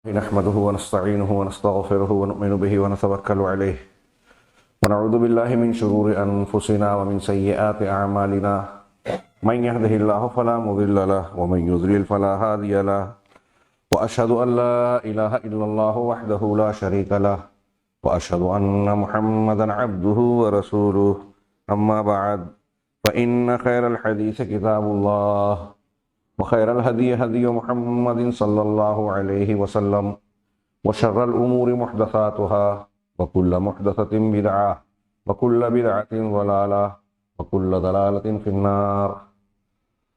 نحمده ونستعينه ونستغفره ونؤمن به ونتوكل عليه ونعوذ بالله من شرور أنفسنا ومن سيئات أعمالنا من يهده الله فلا مضل له ومن يضلل فلا هادي له وأشهد أن لا إله إلا الله وحده لا شريك له وأشهد أن محمدا عبده ورسوله أما بعد فإن خير الحديث كتاب الله وخير الهدي هدي محمد صلى الله عليه وسلم وشر الأمور محدثاتها وكل محدثة بدعة وكل بدعة ضلالة وكل ضلالة في النار.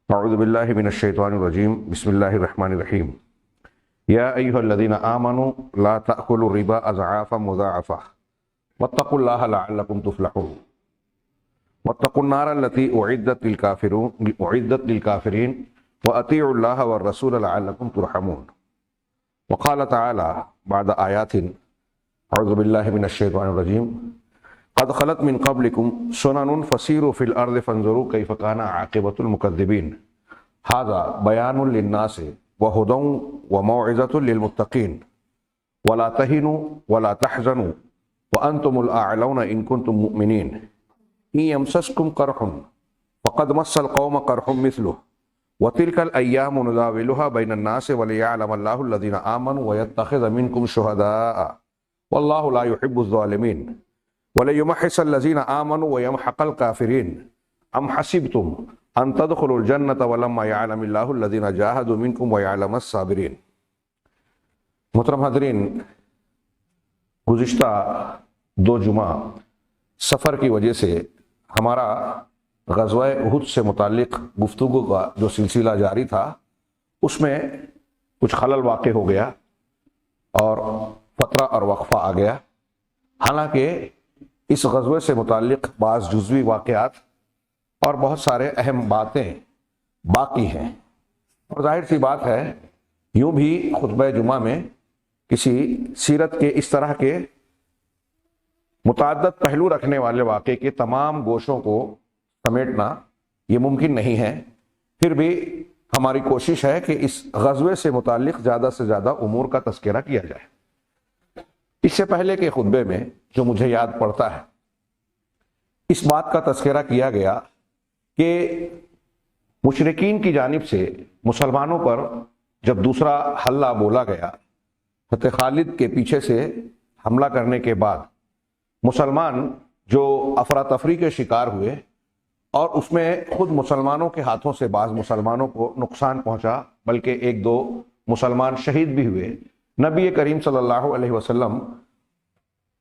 أعوذ بالله من الشيطان الرجيم. بسم الله الرحمن الرحيم. يا أيها الذين آمنوا لا تأكلوا الربا أضعافا مضاعفة واتقوا الله لعلكم تفلحون واتقوا النار التي أعدت للكافرين وأطيعوا الله والرسول لعلكم ترحمون. وقال تعالى بعد آيات أعوذ بالله من الشيطان الرجيم قد خلت من قبلكم سنن فسيروا في الأرض فانظروا كيف كان عاقبة المكذبين هذا بيان للناس وهدى وموعظة للمتقين ولا تهنوا ولا تحزنوا وأنتم الأعلون إن كنتم مؤمنين إن يمسسكم قرح فقد مس القوم قرح مثله وتلك الأيام نداولها بين الناس وليعلم الله الذين آمنوا ويتخذ منكم شهداء والله لا يحب الظالمين وليمحص الذين آمنوا ويمحق الكافرين أم حسبتم أن تدخلوا الجنة ولما يعلم الله الذين جاهدوا منكم ويعلم الصابرين. محترم حاضرین، گزشتہ 2 جمعہ سفر کی وجہ سے ہمارا غزوہ احد سے متعلق گفتگو کا جو سلسلہ جاری تھا اس میں کچھ خلل واقع ہو گیا اور فترہ اور وقفہ آ گیا. حالانکہ اس غزوے سے متعلق بعض جزوی واقعات اور بہت سارے اہم باتیں باقی ہیں، اور ظاہر سی بات ہے یوں بھی خطبہ جمعہ میں کسی سیرت کے اس طرح کے متعدد پہلو رکھنے والے واقعے کے تمام گوشوں کو سمیٹنا یہ ممکن نہیں ہے. پھر بھی ہماری کوشش ہے کہ اس غزوے سے متعلق زیادہ سے زیادہ امور کا تذکرہ کیا جائے. اس سے پہلے کے خطبے میں جو مجھے یاد پڑتا ہے اس بات کا تذکرہ کیا گیا کہ مشرکین کی جانب سے مسلمانوں پر جب دوسرا حملہ بولا گیا، فتح خالد کے پیچھے سے حملہ کرنے کے بعد مسلمان جو افراتفری کے شکار ہوئے اور اس میں خود مسلمانوں کے ہاتھوں سے بعض مسلمانوں کو نقصان پہنچا، بلکہ 1-2 مسلمان شہید بھی ہوئے. نبی کریم صلی اللہ علیہ وسلم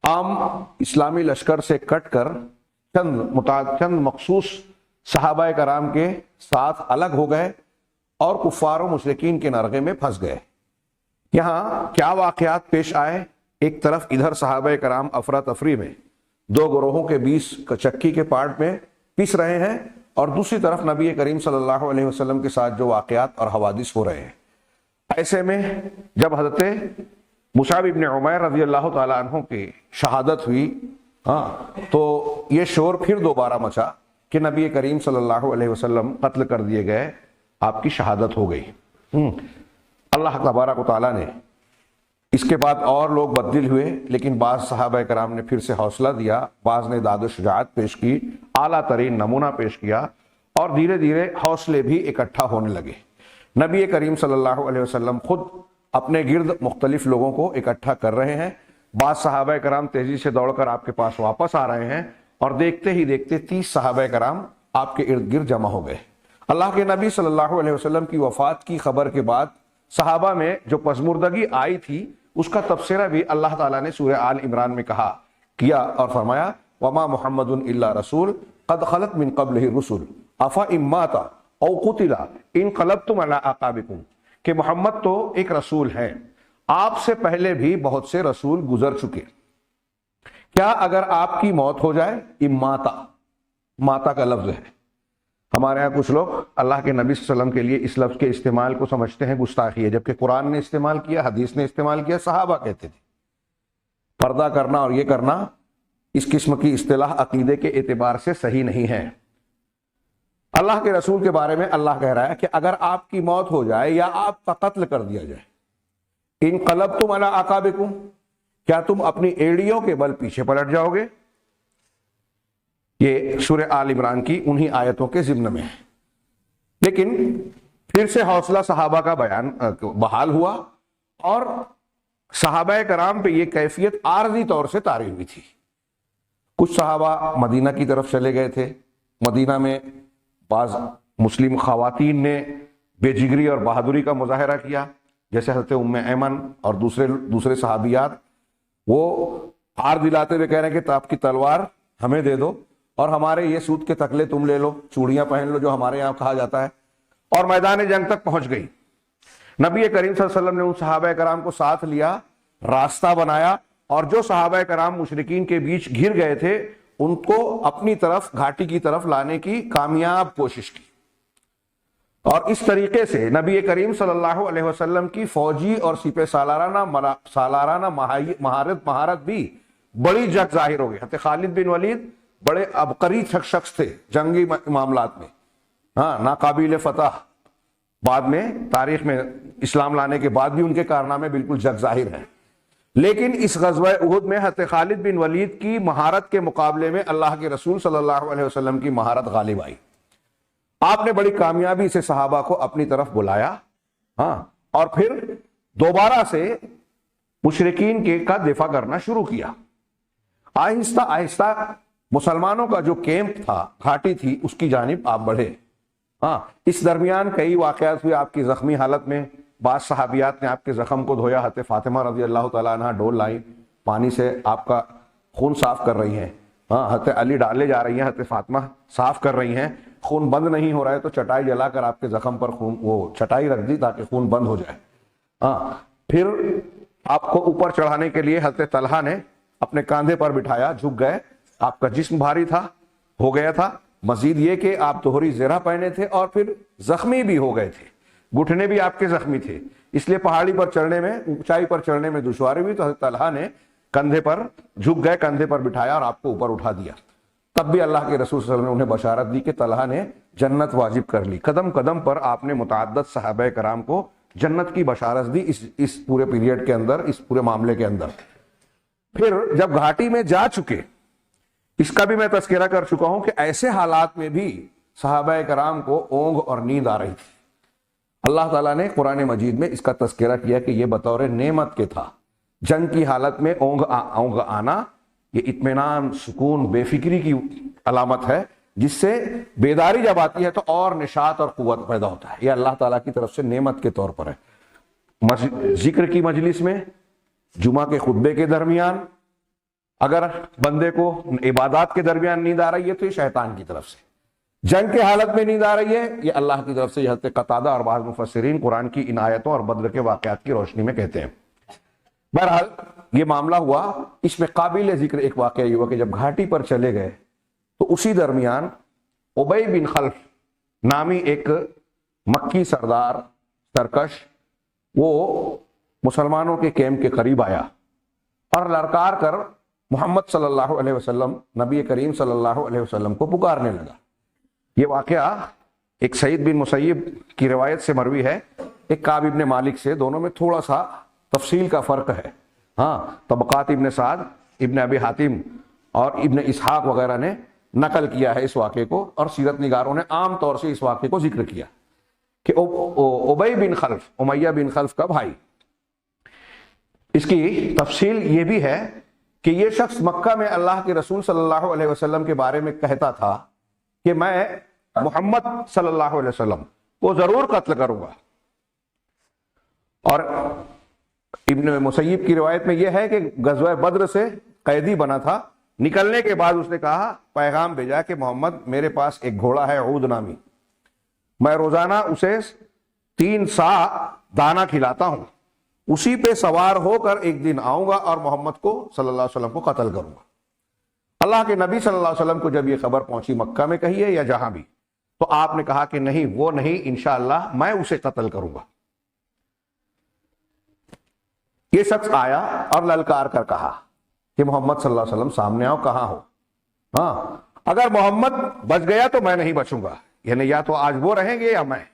عام اسلامی لشکر سے کٹ کر چند مخصوص صحابہ کرام کے ساتھ الگ ہو گئے اور کفار و مشرکین کے نرغے میں پھنس گئے. یہاں کیا واقعات پیش آئے؟ ایک طرف ادھر صحابہ کرام افراتفری میں 2 گروہوں کے 20 چکی کے پارٹ میں پس رہے ہیں، اور دوسری طرف نبی کریم صلی اللہ علیہ وسلم کے ساتھ جو واقعات اور حوادث ہو رہے ہیں. ایسے میں جب حضرت مصعب ابن عمیر رضی اللہ تعالیٰ عنہ کی شہادت ہوئی تو یہ شور پھر دوبارہ مچا کہ نبی کریم صلی اللہ علیہ وسلم قتل کر دیے گئے، آپ کی شہادت ہو گئی. اللہ تبارک و تعالیٰ نے اس کے بعد اور لوگ بددل ہوئے، لیکن بعض صحابہ کرام نے پھر سے حوصلہ دیا، بعض نے داد و شجاعت پیش کی، اعلیٰ ترین نمونہ پیش کیا، اور دھیرے دھیرے حوصلے بھی اکٹھا ہونے لگے. نبی کریم صلی اللہ علیہ وسلم خود اپنے گرد مختلف لوگوں کو اکٹھا کر رہے ہیں. بعض صحابہ کرام تیزی سے دوڑ کر آپ کے پاس واپس آ رہے ہیں، اور دیکھتے ہی دیکھتے 30 صحابہ کرام آپ کے ارد گرد جمع ہو گئے. اللہ کے نبی صلی اللہ علیہ وسلم کی وفات کی خبر کے بعد صحابہ میں جو پژمردگی آئی تھی اس کا تبصرہ بھی اللہ تعالیٰ نے سورہ آل عمران میں کیا اور فرمایا وما محمد الا رسول قد خلت من قبلہ الرسل افإن مات او قتل انقلبتم علی اعقابکم، کہ محمد تو ایک رسول ہے، آپ سے پہلے بھی بہت سے رسول گزر چکے، کیا اگر آپ کی موت ہو جائے؟ ماتا کا لفظ ہے. ہمارے ہاں کچھ لوگ اللہ کے نبی صلی اللہ علیہ وسلم کے لیے اس لفظ کے استعمال کو سمجھتے ہیں گستاخی ہے، جبکہ قرآن نے استعمال کیا، حدیث نے استعمال کیا، صحابہ کہتے تھے. پردہ کرنا اور یہ کرنا اس قسم کی اصطلاح عقیدے کے اعتبار سے صحیح نہیں ہے. اللہ کے رسول کے بارے میں اللہ کہہ رہا ہے کہ اگر آپ کی موت ہو جائے یا آپ کا قتل کر دیا جائے انقلبتم علی اعقابکم، کیا تم اپنی ایڑیوں کے بل پیچھے پلٹ جاؤ گے؟ یہ سورہ آل عمران کی انہی آیتوں کے ضمن میں ہے۔ لیکن پھر سے حوصلہ صحابہ کا بیان بحال ہوا، اور صحابہ کرام پہ یہ کیفیت عارضی طور سے طاری ہوئی تھی۔ کچھ صحابہ مدینہ کی طرف چلے گئے تھے، مدینہ میں بعض مسلم خواتین نے بے جگری اور بہادری کا مظاہرہ کیا، جیسے حضرت ام ایمن اور دوسرے صحابیات، وہ ہار دلاتے ہوئے کہہ رہے ہیں کہ آپ کی تلوار ہمیں دے دو اور ہمارے یہ سوت کے تکلے تم لے لو، چوڑیاں پہن لو جو ہمارے یہاں کہا جاتا ہے، اور میدان جنگ تک پہنچ گئی۔ نبی کریم صلی اللہ علیہ وسلم نے ان صحابہ کرام کو ساتھ لیا، راستہ بنایا، اور جو صحابہ کرام مشرکین کے بیچ گھر گئے تھے ان کو اپنی طرف گھاٹی کی طرف لانے کی کامیاب کوشش کی۔ اور اس طریقے سے نبی کریم صلی اللہ علیہ وسلم کی فوجی اور سپہ سالارانہ مہارت بھی بڑی جگ ظاہر ہو گئی۔ حضرت خالد بن ولید بڑے عبقری شخص تھے جنگی معاملات میں، ناقابل فتح، بعد میں تاریخ میں اسلام لانے کے بعد بھی ان کے کارنامے بالکل جگ ظاہر ہیں۔ لیکن اس غزوہ احد میں حضرت خالد بن ولید کی مہارت کے مقابلے میں اللہ کے رسول صلی اللہ علیہ وسلم کی مہارت غالب آئی۔ آپ نے بڑی کامیابی سے صحابہ کو اپنی طرف بلایا، اور پھر دوبارہ سے مشرکین کا دفاع کرنا شروع کیا۔ آہستہ آہستہ مسلمانوں کا جو کیمپ تھا، گھاٹی تھی، اس کی جانب آپ بڑھے۔ اس درمیان کئی واقعات ہوئے آپ کی زخمی حالت میں، بعض صحابیات نے آپ کے زخم کو دھویا، حضرت فاطمہ رضی اللہ تعالیٰ عنہ ڈول لائیں، پانی سے آپ کا خون صاف کر رہی ہیں، حضرت علی ڈالے جا رہی ہیں، حضرت فاطمہ صاف کر رہی ہیں، خون بند نہیں ہو رہا ہے تو چٹائی جلا کر آپ کے زخم پر خون وہ چٹائی رکھ دی تاکہ خون بند ہو جائے۔ پھر آپ کو اوپر چڑھانے کے لیے حضرت طلحہ نے اپنے کاندھے پر بٹھایا، جھک گئے، آپ کا جسم بھاری تھا، ہو گیا تھا، مزید یہ کہ آپ دوہری زرہ پہنے تھے اور پھر زخمی بھی ہو گئے تھے، گھٹنے بھی آپ کے زخمی تھے، اس لیے پہاڑی پر چڑھنے میں، اونچائی پر چڑھنے میں دشواری ہوئی، تو حضرت طلحہ نے کندھے پر جھک گئے، کندھے پر بٹھایا اور آپ کو اوپر اٹھا دیا۔ تب بھی اللہ کے رسول صلی اللہ علیہ وسلم نے انہیں بشارت دی کہ طلحہ نے جنت واجب کر لی۔ قدم قدم پر آپ نے متعدد صحابہ کرام کو جنت کی بشارت دی اس پورے پیریڈ کے اندر، اس پورے معاملے کے اندر۔ پھر جب گھاٹی میں جا چکے، اس کا بھی میں تذکرہ کر چکا ہوں کہ ایسے حالات میں بھی صحابہ کرام کو اونگ اور نیند آ رہی تھی۔ اللہ تعالیٰ نے قرآن مجید میں اس کا تذکرہ کیا کہ یہ بطور نعمت کے تھا۔ جنگ کی حالت میں اونگ آنا یہ اطمینان، سکون، بے فکری کی علامت ہے، جس سے بیداری جب آتی ہے تو اور نشاط اور قوت پیدا ہوتا ہے۔ یہ اللہ تعالیٰ کی طرف سے نعمت کے طور پر ہے۔ ذکر کی مجلس میں، جمعہ کے خطبے کے درمیان اگر بندے کو عبادات کے درمیان نیند آ رہی ہے تو یہ شیطان کی طرف سے، جنگ کے حالت میں نیند آ رہی ہے یہ اللہ کی طرف سے۔ حضرت قتادہ اور بعض مفسرین قرآن کی ان آیتوں اور بدر کے واقعات کی روشنی میں کہتے ہیں۔ بہرحال یہ معاملہ ہوا، اس میں قابل ذکر ایک واقعہ یہ ہوا کہ جب گھاٹی پر چلے گئے تو اسی درمیان ابی بن خلف نامی ایک مکی سردار سرکش، وہ مسلمانوں کے کیمپ کے قریب آیا اور للکار کر محمد صلی اللہ علیہ وسلم، نبی کریم صلی اللہ علیہ وسلم کو پکارنے لگا۔ یہ واقعہ ایک سعید بن مسیب کی روایت سے مروی ہے، ایک کعب ابن مالک سے، دونوں میں تھوڑا سا تفصیل کا فرق ہے۔ طبقات ابن سعد، ابن ابی حاتم اور ابن اسحاق وغیرہ نے نقل کیا ہے اس واقعے کو، اور سیرت نگاروں نے عام طور سے اس واقعے کو ذکر کیا کہ ابی بن خلف، امیہ بن خلف کا بھائی۔ اس کی تفصیل یہ بھی ہے کہ یہ شخص مکہ میں اللہ کے رسول صلی اللہ علیہ وسلم کے بارے میں کہتا تھا کہ میں محمد صلی اللہ علیہ وسلم کو ضرور قتل کروں گا، اور ابن مسیب کی روایت میں یہ ہے کہ غزوہ بدر سے قیدی بنا تھا، نکلنے کے بعد اس نے کہا، پیغام بھیجا کہ محمد میرے پاس ایک گھوڑا ہے عود نامی، میں روزانہ اسے 3 سا دانا کھلاتا ہوں، اسی پہ سوار ہو کر ایک دن آؤں گا اور محمد کو صلی اللہ علیہ وسلم کو قتل کروں گا۔ اللہ کے نبی صلی اللہ علیہ وسلم کو جب یہ خبر پہنچی، مکہ میں کہیے یا جہاں بھی، تو آپ نے کہا کہ نہیں، وہ نہیں، انشاءاللہ میں اسے قتل کروں گا۔ یہ شخص آیا اور للکار کر کہا کہ محمد صلی اللہ علیہ وسلم سامنے آؤ، کہاں ہو؟ اگر محمد بچ گیا تو میں نہیں بچوں گا، یعنی یا تو آج وہ رہیں گے یا میں۔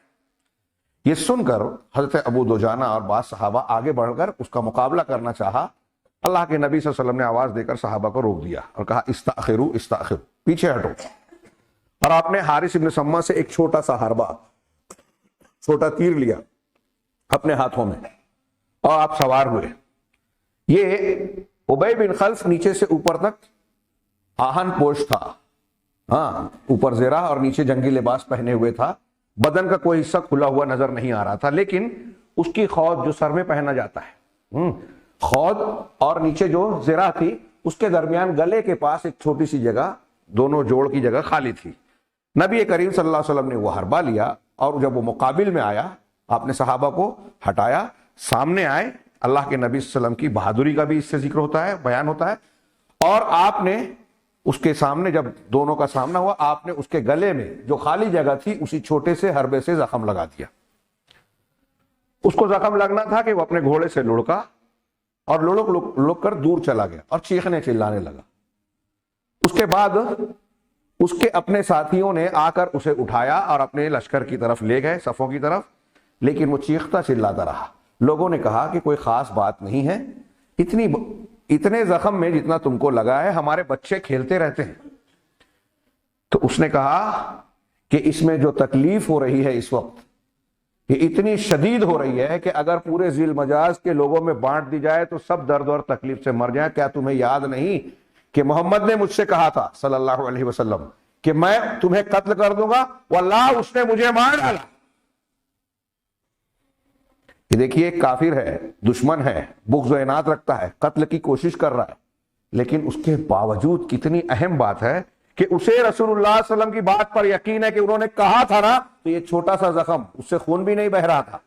یہ سن کر حضرت ابو دجانہ اور بعض صحابہ آگے بڑھ کر اس کا مقابلہ کرنا چاہا. اللہ کے نبی صلی اللہ علیہ وسلم نے آواز دے کر صحابہ کو روک دیا اور کہا استاخروا استاخروا، پیچھے ہٹو. اور آپ نے حارث ابن سما سے ایک چھوٹا سا حربہ، چھوٹا تیر لیا اپنے ہاتھوں میں اور آپ سوار ہوئے. یہ ابی بن خلف نیچے سے اوپر تک آہن پوش تھا، ہاں اوپر زرہ اور نیچے جنگی لباس پہنے ہوئے تھا. بدن کا کوئی حصہ کھلا ہوا نظر نہیں آ رہا تھا، لیکن اس کی خود جو سر میں پہنا جاتا ہے، خود اور نیچے جو زرہ تھی اس کے درمیان گلے کے پاس ایک چھوٹی سی جگہ، دونوں جوڑ کی جگہ خالی تھی. نبی کریم صلی اللہ علیہ وسلم نے وہ حربہ لیا اور جب وہ مقابل میں آیا آپ نے صحابہ کو ہٹایا، سامنے آئے. اللہ کے نبی صلی اللہ علیہ وسلم کی بہادری کا بھی اس سے ذکر ہوتا ہے، بیان ہوتا ہے. اور آپ نے اس کے سامنے جب دونوں کا سامنا ہوا، آپ نے اس کے گلے میں جو خالی جگہ تھی اسی چھوٹے سے حربے سے زخم لگا دیا. اس کو زخم لگنا تھا کہ وہ اپنے گھوڑے سے لڑکا اور لڑک کر دور چلا گیا اور چیخنے چلانے لگا. اس کے بعد اس کے اپنے ساتھیوں نے آ کر اسے اٹھایا اور اپنے لشکر کی طرف لے گئے، صفوں کی طرف، لیکن وہ چیختا چلاتا رہا. لوگوں نے کہا کہ کوئی خاص بات نہیں ہے، اتنے زخم میں جتنا تم کو لگا ہے ہمارے بچے کھیلتے رہتے ہیں. تو اس نے کہا کہ اس میں جو تکلیف ہو رہی ہے اس وقت یہ اتنی شدید ہو رہی ہے کہ اگر پورے ذیل مجاز کے لوگوں میں بانٹ دی جائے تو سب درد اور تکلیف سے مر جائیں. کیا تمہیں یاد نہیں کہ محمد نے مجھ سے کہا تھا صلی اللہ علیہ وسلم کہ میں تمہیں قتل کر دوں گا، واللہ اس نے مجھے مار ڈالا. یہ دیکھیے ایک کافر ہے، دشمن ہے، بغض و عناد رکھتا ہے، قتل کی کوشش کر رہا ہے، لیکن اس کے باوجود کتنی اہم بات ہے کہ اسے رسول اللہ صلی اللہ علیہ وسلم کی بات پر یقین ہے کہ انہوں نے کہا تھا نا. تو یہ چھوٹا سا زخم، اس سے خون بھی نہیں بہ رہا تھا،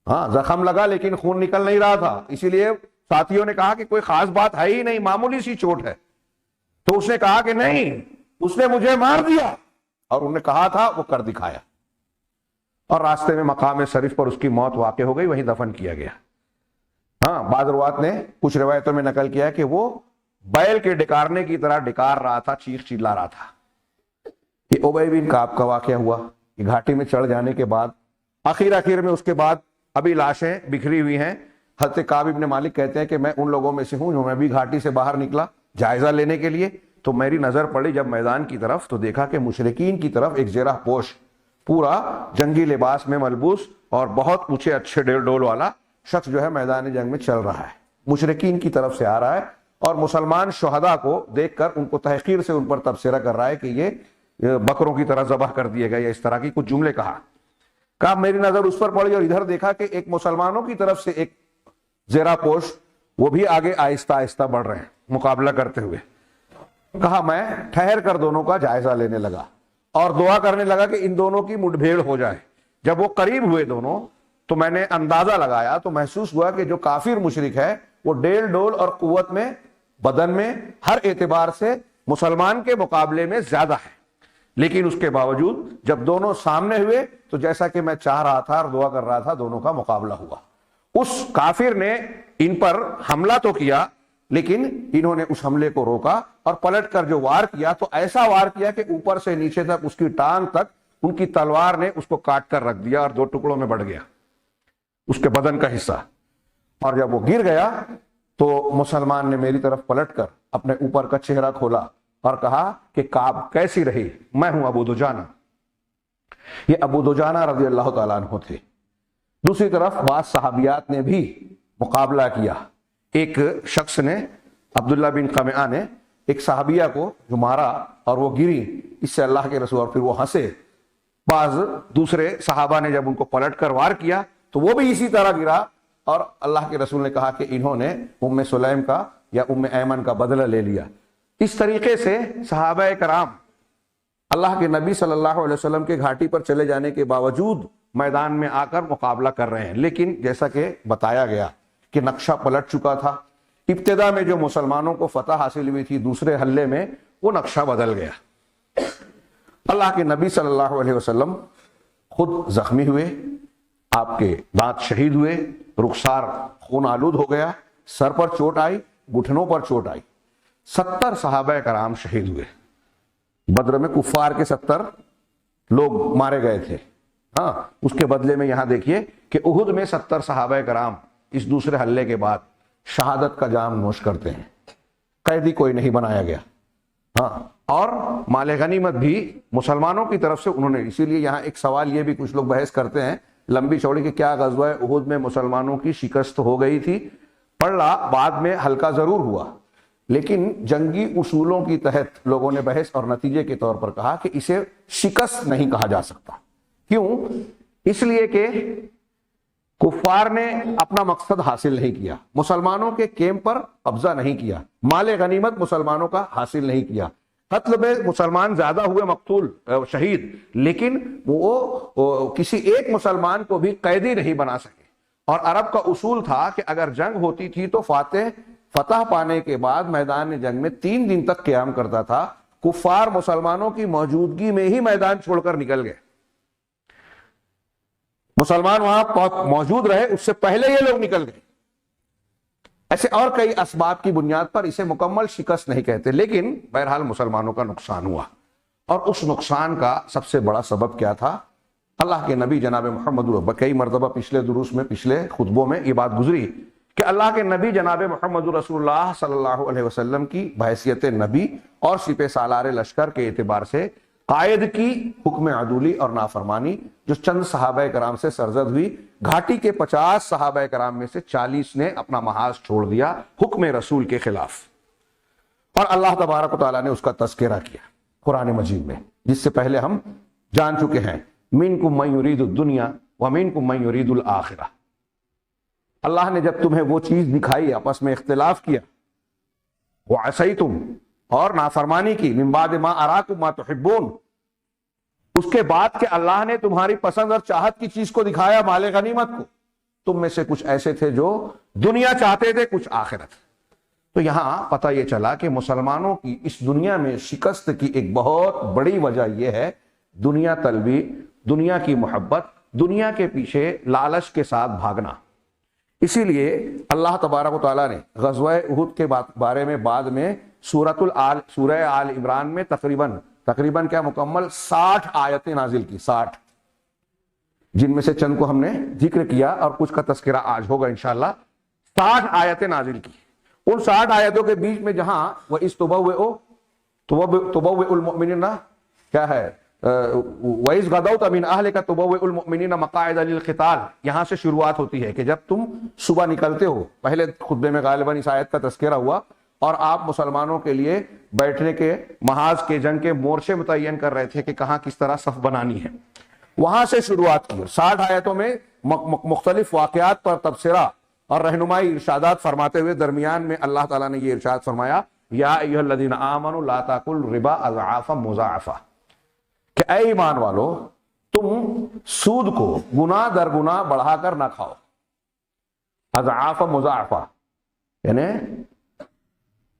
ہاں زخم لگا لیکن خون نکل نہیں رہا تھا. اسی لیے ساتھیوں نے کہا کہ کوئی خاص بات ہے ہی نہیں، معمولی سی چوٹ ہے. تو اس نے کہا کہ نہیں، اس نے مجھے مار دیا، اور انہوں نے کہا تھا وہ کر دکھایا. اور راستے میں مقام شریف پر اس کی موت واقع ہو گئی، وہیں دفن کیا گیا. ہاں بعض روایت نے کچھ روایتوں میں نقل کیا کہ وہ بیل کے ڈکارنے کی طرح ڈکار رہا تھا، چیخ چلا رہا تھا. یہ ابی بن کعب کا واقعہ ہوا. یہ گھاٹی میں چڑھ جانے کے بعد آخر میں اس کے بعد ابھی لاشیں بکھری ہوئی ہیں. حضرت کعب بن مالک کہتے ہیں کہ میں ان لوگوں میں سے ہوں جو میں بھی گھاٹی سے باہر نکلا جائزہ لینے کے لیے. تو میری نظر پڑی جب میدان کی طرف تو دیکھا کہ مشرکین کی طرف ایک زرہ پوش، پورا جنگی لباس میں ملبوس اور بہت اونچے اچھے ڈول والا شخص جو ہے میدان جنگ میں چل رہا ہے، مشرکین کی طرف سے آ رہا ہے. اور مسلمان شہداء کو دیکھ کر ان کو تحقیر سے ان پر تبصرہ کر رہا ہے کہ یہ بکروں کی طرح ذبح کر دیے گئے، یا اس طرح کی کچھ جملے کہا میری نظر اس پر پڑی اور ادھر دیکھا کہ ایک مسلمانوں کی طرف سے ایک زیرہ پوش وہ بھی آگے آہستہ آہستہ بڑھ رہے ہیں مقابلہ کرتے ہوئے. کہا میں ٹھہر کر دونوں کا جائزہ لینے لگا اور دعا کرنے لگا کہ ان دونوں کی مٹ بھیڑ ہو جائے. جب وہ قریب ہوئے دونوں تو میں نے اندازہ لگایا تو محسوس ہوا کہ جو کافر مشرک ہے وہ ڈیل ڈول اور قوت میں، بدن میں، ہر اعتبار سے مسلمان کے مقابلے میں زیادہ ہے. لیکن اس کے باوجود جب دونوں سامنے ہوئے تو جیسا کہ میں چاہ رہا تھا اور دعا کر رہا تھا، دونوں کا مقابلہ ہوا. اس کافر نے ان پر حملہ تو کیا لیکن انہوں نے اس حملے کو روکا اور پلٹ کر جو وار کیا تو ایسا وار کیا کہ اوپر سے نیچے تک اس کی ٹانگ تک ان کی تلوار نے اس کو کاٹ کر رکھ دیا اور دو ٹکڑوں میں بڑھ گیا اس کے بدن کا حصہ. اور جب وہ گر گیا تو مسلمان نے میری طرف پلٹ کر اپنے اوپر کا چہرہ کھولا اور کہا کہ کعب کیسی رہی؟ میں ہوں ابو دجانہ. یہ ابو دجانہ رضی اللہ تعالیٰ عنہ تھے. دوسری طرف بعض صحابیات نے بھی مقابلہ کیا. ایک شخص نے، عبداللہ بن قمعہ نے ایک صحابیہ کو جو مارا اور وہ گری، اس سے اللہ کے رسول اور پھر وہ ہنسے. بعض دوسرے صحابہ نے جب ان کو پلٹ کر وار کیا تو وہ بھی اسی طرح گرا اور اللہ کے رسول نے کہا کہ انہوں نے ام سلیم کا یا ام ایمن کا بدلہ لے لیا. اس طریقے سے صحابہ کرام اللہ کے نبی صلی اللہ علیہ وسلم کے گھاٹی پر چلے جانے کے باوجود میدان میں آ کر مقابلہ کر رہے ہیں. لیکن جیسا کہ بتایا گیا کہ نقشہ پلٹ چکا تھا. ابتدا میں جو مسلمانوں کو فتح حاصل ہوئی تھی دوسرے حملے میں وہ نقشہ بدل گیا. اللہ کے نبی صلی اللہ علیہ وسلم خود زخمی ہوئے، آپ کے دانت شہید ہوئے، رخسار خون آلود ہو گیا، سر پر چوٹ آئی، گھٹنوں پر چوٹ آئی. 70 صحابہ کرام شہید ہوئے. بدر میں کفار کے 70 لوگ مارے گئے تھے. ہاں اس کے بدلے میں یہاں دیکھیے کہ احد میں 70 صحابہ کرام اس دوسرے حملے کے بعد شہادت کا جام نوش کرتے ہیں، قیدی کوئی نہیں بنایا گیا، ہاں، اور مال غنیمت بھی مسلمانوں کی طرف سے انہوں نے، اسی لیے یہاں ایک سوال یہ بھی کچھ لوگ بحث کرتے ہیں لمبی چوڑی کہ کیا غزوہ احد میں مسلمانوں کی شکست ہو گئی تھی؟ پڑھا بعد میں ہلکا ضرور ہوا، لیکن جنگی اصولوں کی تحت لوگوں نے بحث اور نتیجے کے طور پر کہا کہ اسے شکست نہیں کہا جا سکتا۔ کیوں؟ اس لیے کہ کفار نے اپنا مقصد حاصل نہیں کیا، مسلمانوں کے کیمپ پر قبضہ نہیں کیا، مال غنیمت مسلمانوں کا حاصل نہیں کیا، قتل میں مسلمان زیادہ ہوئے، مقتول شہید، لیکن وہ کسی ایک مسلمان کو بھی قیدی نہیں بنا سکے۔ اور عرب کا اصول تھا کہ اگر جنگ ہوتی تھی تو فتح پانے کے بعد میدان جنگ میں 3 دن تک قیام کرتا تھا، کفار مسلمانوں کی موجودگی میں ہی میدان چھوڑ کر نکل گئے، مسلمان وہاں موجود رہے اس سے پہلے یہ لوگ نکل گئے۔ ایسے اور کئی اسباب کی بنیاد پر اسے مکمل شکست نہیں کہتے، لیکن بہرحال مسلمانوں کا نقصان ہوا، اور اس نقصان کا سب سے بڑا سبب کیا تھا؟ اللہ کے نبی جناب محمد، کئی مرتبہ پچھلے دروس میں، پچھلے خطبوں میں یہ بات گزری کہ اللہ کے نبی جناب محمد رسول اللہ صلی اللہ علیہ وسلم کی بحیثیت نبی اور سپہ سالار لشکر کے اعتبار سے قائد کی حکم عدولی اور نافرمانی جو چند صحابہ کرام سے سرزد ہوئی، گھاٹی کے 50 صحابہ کرام میں سے 40 نے اپنا محاذ چھوڑ دیا حکم رسول کے خلاف، اور اللہ تبارک و تعالیٰ نے اس کا تذکرہ کیا قرآن مجید میں، جس سے پہلے ہم جان چکے ہیں، منکم من یرید الدنیا ومنکم من یرید الآخرہ۔ اللہ نے جب تمہیں وہ چیز دکھائی، آپس میں اختلاف کیا، وعصیتم، اور نافرمانی کی، من بعد ما اراکم ما تحبون، اس کے بعد کہ اللہ نے تمہاری پسند اور چاہت کی چیز کو دکھایا، مال غنیمت کو، تم میں سے کچھ ایسے تھے جو دنیا چاہتے تھے، کچھ آخرت۔ تو یہاں پتہ یہ چلا کہ مسلمانوں کی اس دنیا میں شکست کی ایک بہت بڑی وجہ یہ ہے دنیا طلبی، دنیا کی محبت، دنیا کے پیچھے لالچ کے ساتھ بھاگنا۔ اسی لیے اللہ تبارک و تعالیٰ نے غزوہ احد کے بارے میں بعد میں سورہ آل عمران میں تقریباً کیا مکمل 60 آیتیں نازل کی، 60، جن میں سے چند کو ہم نے ذکر کیا اور کچھ کا تذکرہ آج ہوگا انشاءاللہ۔ 60 آیتیں نازل کی، ان 60 آیتوں کے بیچ میں جہاں وَإِذْ تُبَوِّئُ الْمُؤْمِنِينَ کیا ہے، وَإِذْ غَدَوْتَ مِنْ أَهْلِكَ تُبَوِّئُ الْمُؤْمِنِينَ مَقَاعِدَ لِلْقِتَالِ، یہاں سے شروعات ہوتی ہے کہ جب تم صبح نکلتے ہو، پہلے خطبے میں غالباً اس آیت کا تذکرہ ہوا، اور آپ مسلمانوں کے لیے بیٹھنے کے محاذ کے جنگ کے مورچے متعین کر رہے تھے کہ کہاں کس طرح صف بنانی ہے، وہاں سے شروعات کی۔ 60 آیتوں میں مختلف واقعات پر تبصرہ اور رہنمائی ارشادات فرماتے ہوئے درمیان میں اللہ تعالیٰ نے یہ ارشاد فرمایا، یا ایھا الذین آمنوا لا تاکلوا الربا اضعافا مضاعفا، کہ اے ایمان والو تم سود کو گناہ در گناہ بڑھا کر نہ کھاؤ، اضعافا مضاعفا یعنی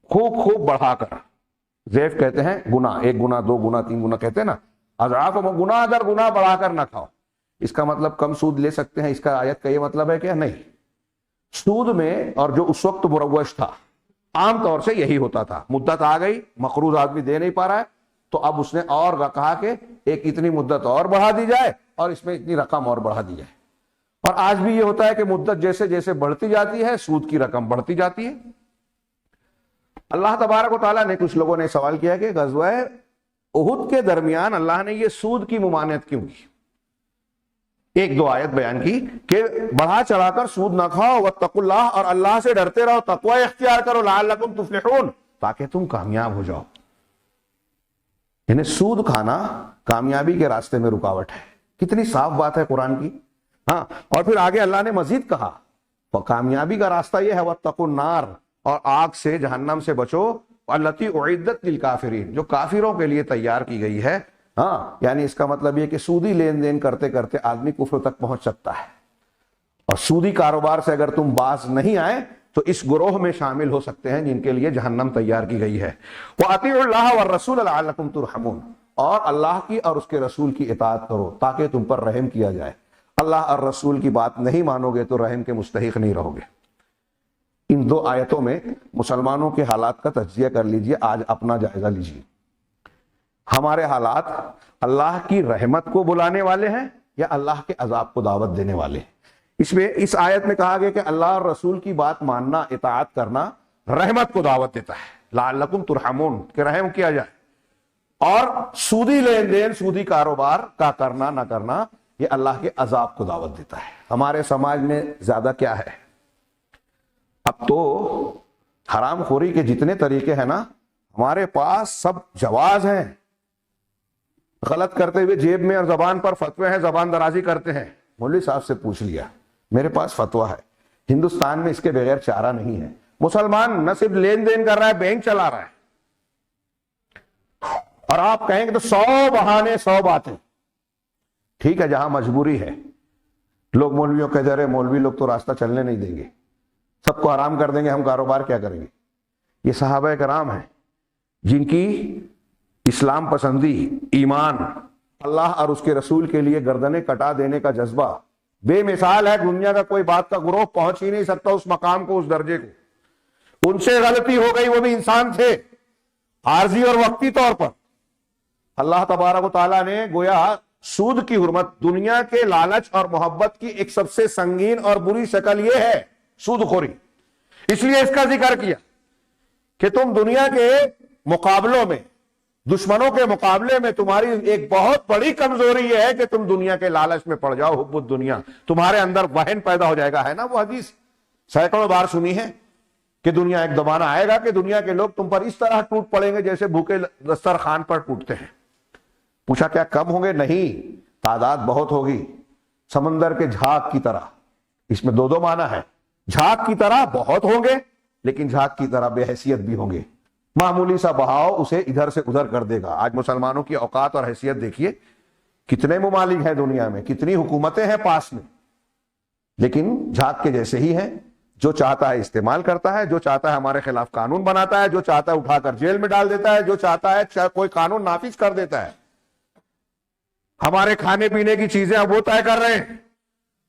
خوب بڑھا کر، ضعف کہتے ہیں گناہ، 1 گنا 2 گنا 3 گنا کہتے ہیں نا، اضعاف گناہ در گناہ بڑھا کر نہ کھاؤ۔ اس کا مطلب کم سود لے سکتے ہیں، اس کا آیت کا یہ مطلب ہے کہ نہیں، سود میں اور جو اس وقت مروج تھا عام طور سے یہی ہوتا تھا، مدت آ گئی، مقروض آدمی دے نہیں پا رہا ہے، تو اب اس نے اور کہا کہ ایک اتنی مدت اور بڑھا دی جائے اور اس میں اتنی رقم اور بڑھا دی جائے، اور آج بھی یہ ہوتا ہے کہ مدت جیسے جیسے بڑھتی جاتی ہے سود کی رقم بڑھتی جاتی ہے۔ اللہ تبارک و تعالیٰ نے، کچھ لوگوں نے سوال کیا کہ غزوہ احد کے درمیان اللہ نے یہ سود کی ممانعت کیوں کی؟ 1-2 آیت بیان کی کہ بڑھا چڑھا کر سود نہ کھاؤ، واتقوا اللہ، اور اللہ سے ڈرتے رہو، تقوی اختیار کرو، لعلکم تفلحون، تاکہ تم کامیاب ہو جاؤ۔ یعنی سود کھانا کامیابی کے راستے میں رکاوٹ ہے، کتنی صاف بات ہے قرآن کی۔ ہاں، اور پھر آگے اللہ نے مزید کہا کامیابی کا راستہ یہ ہے، واتقوا النار، اور آگ سے، جہنم سے بچو، التی اعدت للکافرین، جو کافروں کے لیے تیار کی گئی ہے۔ ہاں، یعنی اس کا مطلب یہ کہ سودی لین دین کرتے کرتے آدمی کفر تک پہنچ سکتا ہے، اور سودی کاروبار سے اگر تم باز نہیں آئے تو اس گروہ میں شامل ہو سکتے ہیں جن کے لیے جہنم تیار کی گئی ہے۔ وَأَطِيعُوا اللَّهَ وَالرَّسُولَ لَعَلَّكُمْ تُرْحَمُونَ، اور اللہ کی اور اس کے رسول کی اطاعت کرو تاکہ تم پر رحم کیا جائے۔ اللہ اور رسول کی بات نہیں مانو گے تو رحم کے مستحق نہیں رہو گے۔ ان 2 آیتوں میں مسلمانوں کے حالات کا تجزیہ کر لیجئے، آج اپنا جائزہ لیجئے۔ ہمارے حالات اللہ کی رحمت کو بلانے والے ہیں یا اللہ کے عذاب کو دعوت دینے والے ہیں؟ اس آیت میں کہا گیا کہ اللہ اور رسول کی بات ماننا، اطاعت کرنا رحمت کو دعوت دیتا ہے، لعلکم ترحمون، کہ رحم کیا جائے، اور سودی لین دین، سودی کاروبار کا کرنا نہ کرنا یہ اللہ کے عذاب کو دعوت دیتا ہے۔ ہمارے سماج میں زیادہ کیا ہے، اب تو حرام خوری کے جتنے طریقے ہیں نا ہمارے پاس سب جواز ہیں، غلط کرتے ہوئے جیب میں اور زبان پر فتوے ہیں، زبان درازی کرتے ہیں، مولوی صاحب سے پوچھ لیا، میرے پاس فتویٰ ہے، ہندوستان میں اس کے بغیر چارہ نہیں ہے۔ مسلمان نہ صرف لین دین کر رہا ہے، بینک چلا رہا ہے، اور آپ کہیں گے تو 100 بہانے 100 باتیں، ٹھیک ہے جہاں مجبوری ہے، لوگ مولویوں کے ذریعے، مولوی لوگ تو راستہ چلنے نہیں دیں گے، سب کو حرام کر دیں گے، ہم کاروبار کیا کریں گے؟ یہ صحابہ کرام ہیں جن کی اسلام پسندی، ایمان، اللہ اور اس کے رسول کے لیے گردنیں کٹا دینے کا جذبہ بے مثال ہے۔ دنیا کا کوئی بات کا گروہ پہنچ ہی نہیں سکتا اس مقام کو، اس درجے کو۔ ان سے غلطی ہو گئی، وہ بھی انسان تھے، عارضی اور وقتی طور پر۔ اللہ تبارک و تعالیٰ نے گویا سود کی حرمت، دنیا کے لالچ اور محبت کی ایک سب سے سنگین اور بری شکل یہ ہے سود خوری، اس لیے اس کا ذکر کیا کہ تم دنیا کے مقابلوں میں، دشمنوں کے مقابلے میں تمہاری ایک بہت بڑی کمزوری یہ ہے کہ تم دنیا کے لالچ میں پڑ جاؤ، حب الدنیا، تمہارے اندر وہن پیدا ہو جائے گا، ہے نا وہ حدیث سینکڑوں بار سنی ہے کہ دنیا ایک زمانہ آئے گا کہ دنیا کے لوگ تم پر اس طرح ٹوٹ پڑیں گے جیسے بھوکے دسترخوان پر ٹوٹتے ہیں۔ پوچھا کیا کم ہوں گے؟ نہیں، تعداد بہت ہوگی، سمندر کے جھاگ کی طرح۔ اس میں دو معنی ہے، جھاگ کی طرح بہت ہوں گے، لیکن جھاگ کی طرح بے حیثیت بھی ہوں گے، معمولی سا بہاؤ اسے ادھر سے ادھر کر دے گا۔ آج مسلمانوں کی اوقات اور حیثیت دیکھیے، کتنے ممالک ہیں دنیا میں، کتنی حکومتیں ہیں پاس میں، لیکن جھاگ کے جیسے ہی ہیں، جو چاہتا ہے استعمال کرتا ہے، جو چاہتا ہے ہمارے خلاف قانون بناتا ہے، جو چاہتا ہے اٹھا کر جیل میں ڈال دیتا ہے، جو چاہتا ہے کوئی قانون نافذ کر دیتا ہے۔ ہمارے کھانے پینے کی چیزیں اب وہ طے کر رہے ہیں،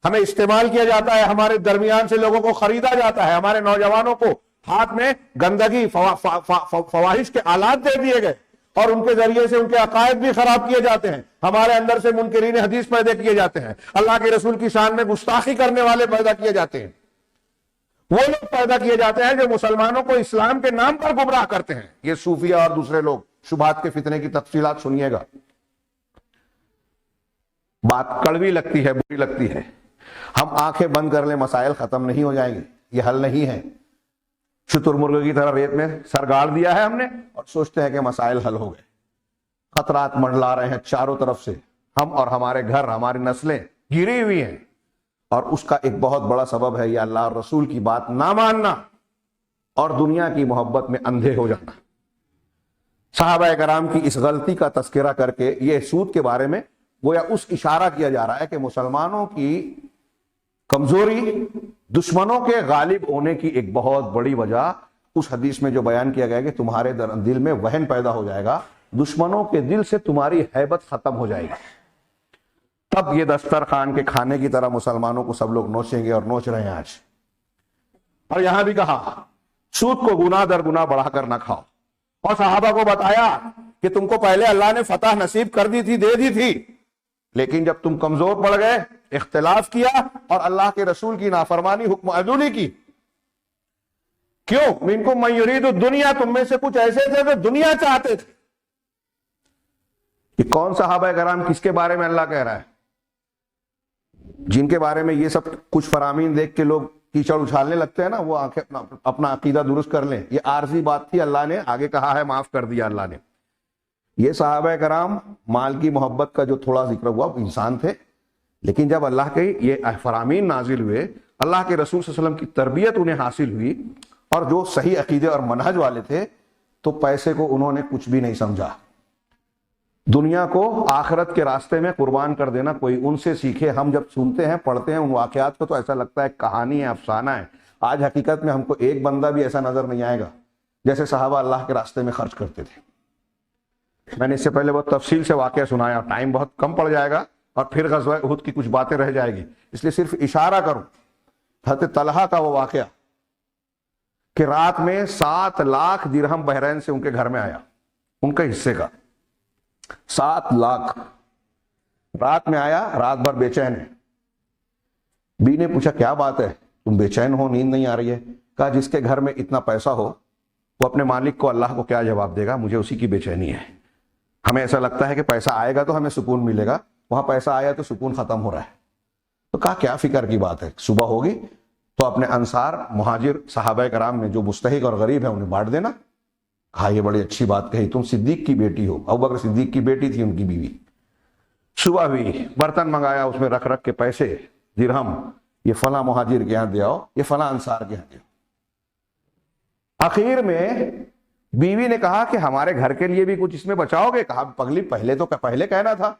ہمیں استعمال کیا جاتا ہے، ہمارے درمیان سے لوگوں کو خریدا جاتا ہے، ہمارے نوجوانوں کو ہاتھ میں گندگی، فواحش کے آلات دے دیے گئے، اور ان کے ذریعے سے ان کے عقائد بھی خراب کیے جاتے ہیں، ہمارے اندر سے منکرین حدیث پیدا کیے جاتے ہیں، اللہ کے رسول کی شان میں گستاخی کرنے والے پیدا کیے جاتے ہیں، وہ لوگ پیدا کیے جاتے ہیں جو مسلمانوں کو اسلام کے نام پر گمراہ کرتے ہیں۔ یہ صوفیہ اور دوسرے لوگ، شبہات کے فتنے کی تفصیلات سنیے گا، بات کڑوی لگتی ہے، بری لگتی ہے۔ ہم آنکھیں بند کر لیں مسائل ختم نہیں ہو جائیں گے، یہ حل نہیں ہے۔ شتر مرغے کی طرح ریت میں سر گاڑ دیا ہے ہم نے اور سوچتے ہیں کہ مسائل حل ہو گئے۔ خطرات منڈلا رہے ہیں چاروں طرف سے، ہم اور ہمارے گھر، ہماری نسلیں گری ہوئی ہیں، اور اس کا ایک بہت بڑا سبب ہے یہ اللہ اور رسول کی بات نہ ماننا اور دنیا کی محبت میں اندھے ہو جانا۔ صحابہ کرام کی اس غلطی کا تذکرہ کر کے یہ سود کے بارے میں گویا اس اشارہ کیا جا رہا ہے کہ مسلمانوں کی کمزوری، دشمنوں کے غالب ہونے کی ایک بہت بڑی وجہ اس حدیث میں جو بیان کیا گیا کہ تمہارے دل میں وہن پیدا ہو جائے گا، دشمنوں کے دل سے تمہاری ہیبت ختم ہو جائے گی، تب یہ دسترخوان کے کھانے کی طرح مسلمانوں کو سب لوگ نوچیں گے، اور نوچ رہے ہیں آج۔ اور یہاں بھی کہا سود کو گناہ در گناہ بڑھا کر نہ کھاؤ، اور صحابہ کو بتایا کہ تم کو پہلے اللہ نے فتح نصیب کر دی تھی، دے دی تھی، لیکن جب تم کمزور پڑ گئے، اختلاف کیا اور اللہ کے رسول کی نافرمانی، حکم عدولی کی۔ کیوں؟ منکم من یرید الدنیا، تم میں سے کچھ ایسے تھے جو دنیا چاہتے تھے۔ یہ کون صحابہ کرام کس کے بارے میں اللہ کہہ رہا ہے؟ جن کے بارے میں یہ سب کچھ فرامین دیکھ کے لوگ کیچڑ اچھالنے لگتے ہیں نا، وہ اپنا عقیدہ درست کر لیں۔ یہ عارضی بات تھی، اللہ نے آگے کہا ہے، معاف کر دیا اللہ نے۔ یہ صحابہ کرام مال کی محبت کا جو تھوڑا ذکر ہوا، وہ انسان تھے، لیکن جب اللہ کے یہ فرامین نازل ہوئے، اللہ کے رسول صلی اللہ علیہ وسلم کی تربیت انہیں حاصل ہوئی، اور جو صحیح عقیدے اور منہج والے تھے، تو پیسے کو انہوں نے کچھ بھی نہیں سمجھا۔ دنیا کو آخرت کے راستے میں قربان کر دینا کوئی ان سے سیکھے۔ ہم جب سنتے ہیں، پڑھتے ہیں ان واقعات کو، تو ایسا لگتا ہے کہانی ہے، افسانہ ہے۔ آج حقیقت میں ہم کو ایک بندہ بھی ایسا نظر نہیں آئے گا جیسے صحابہ اللہ کے راستے میں خرچ کرتے تھے۔ میں نے اس سے پہلے بہت تفصیل سے واقعہ سنایا، ٹائم بہت کم پڑ جائے گا اور پھر غزوہ احد کی کچھ باتیں رہ جائے گی، اس لیے صرف اشارہ کروں۔ حضرت طلحہ کا وہ واقعہ کہ رات میں 7 لاکھ درہم بحرین سے ان کے گھر میں آیا، ان کے حصے کا 7 لاکھ۔ رات میں آیا, رات بھر بے چین ہے. بی نے پوچھا کیا بات ہے, تم بے چین ہو, نیند نہیں آ رہی ہے؟ کہا جس کے گھر میں اتنا پیسہ ہو وہ اپنے مالک کو, اللہ کو کیا جواب دے گا؟ مجھے اسی کی بے چینی ہے. ہمیں ایسا لگتا ہے کہ پیسہ آئے گا تو ہمیں سکون ملے گا, وہاں پیسہ آیا تو سکون ختم ہو رہا ہے. تو کہا کیا فکر کی بات ہے, صبح ہوگی تو اپنے انصار مہاجر صحابہ کرام میں جو مستحق اور غریب ہیں انہیں بانٹ دینا. کہا یہ بڑی اچھی بات کہی, تم صدیق کی بیٹی ہو. ابوبکر صدیق کی بیٹی تھی ان کی بیوی. صبح ہوئی, برتن منگایا, اس میں رکھ رکھ کے پیسے, درہم, یہ فلاں مہاجر کے یہاں دے آؤ, یہ فلاں انصار کے یہاں دے آؤ. آخر میں بیوی نے کہا کہ ہمارے گھر کے لیے بھی کچھ اس میں بچاؤ گے؟ کہا پگلی پہلے کہنا تھا.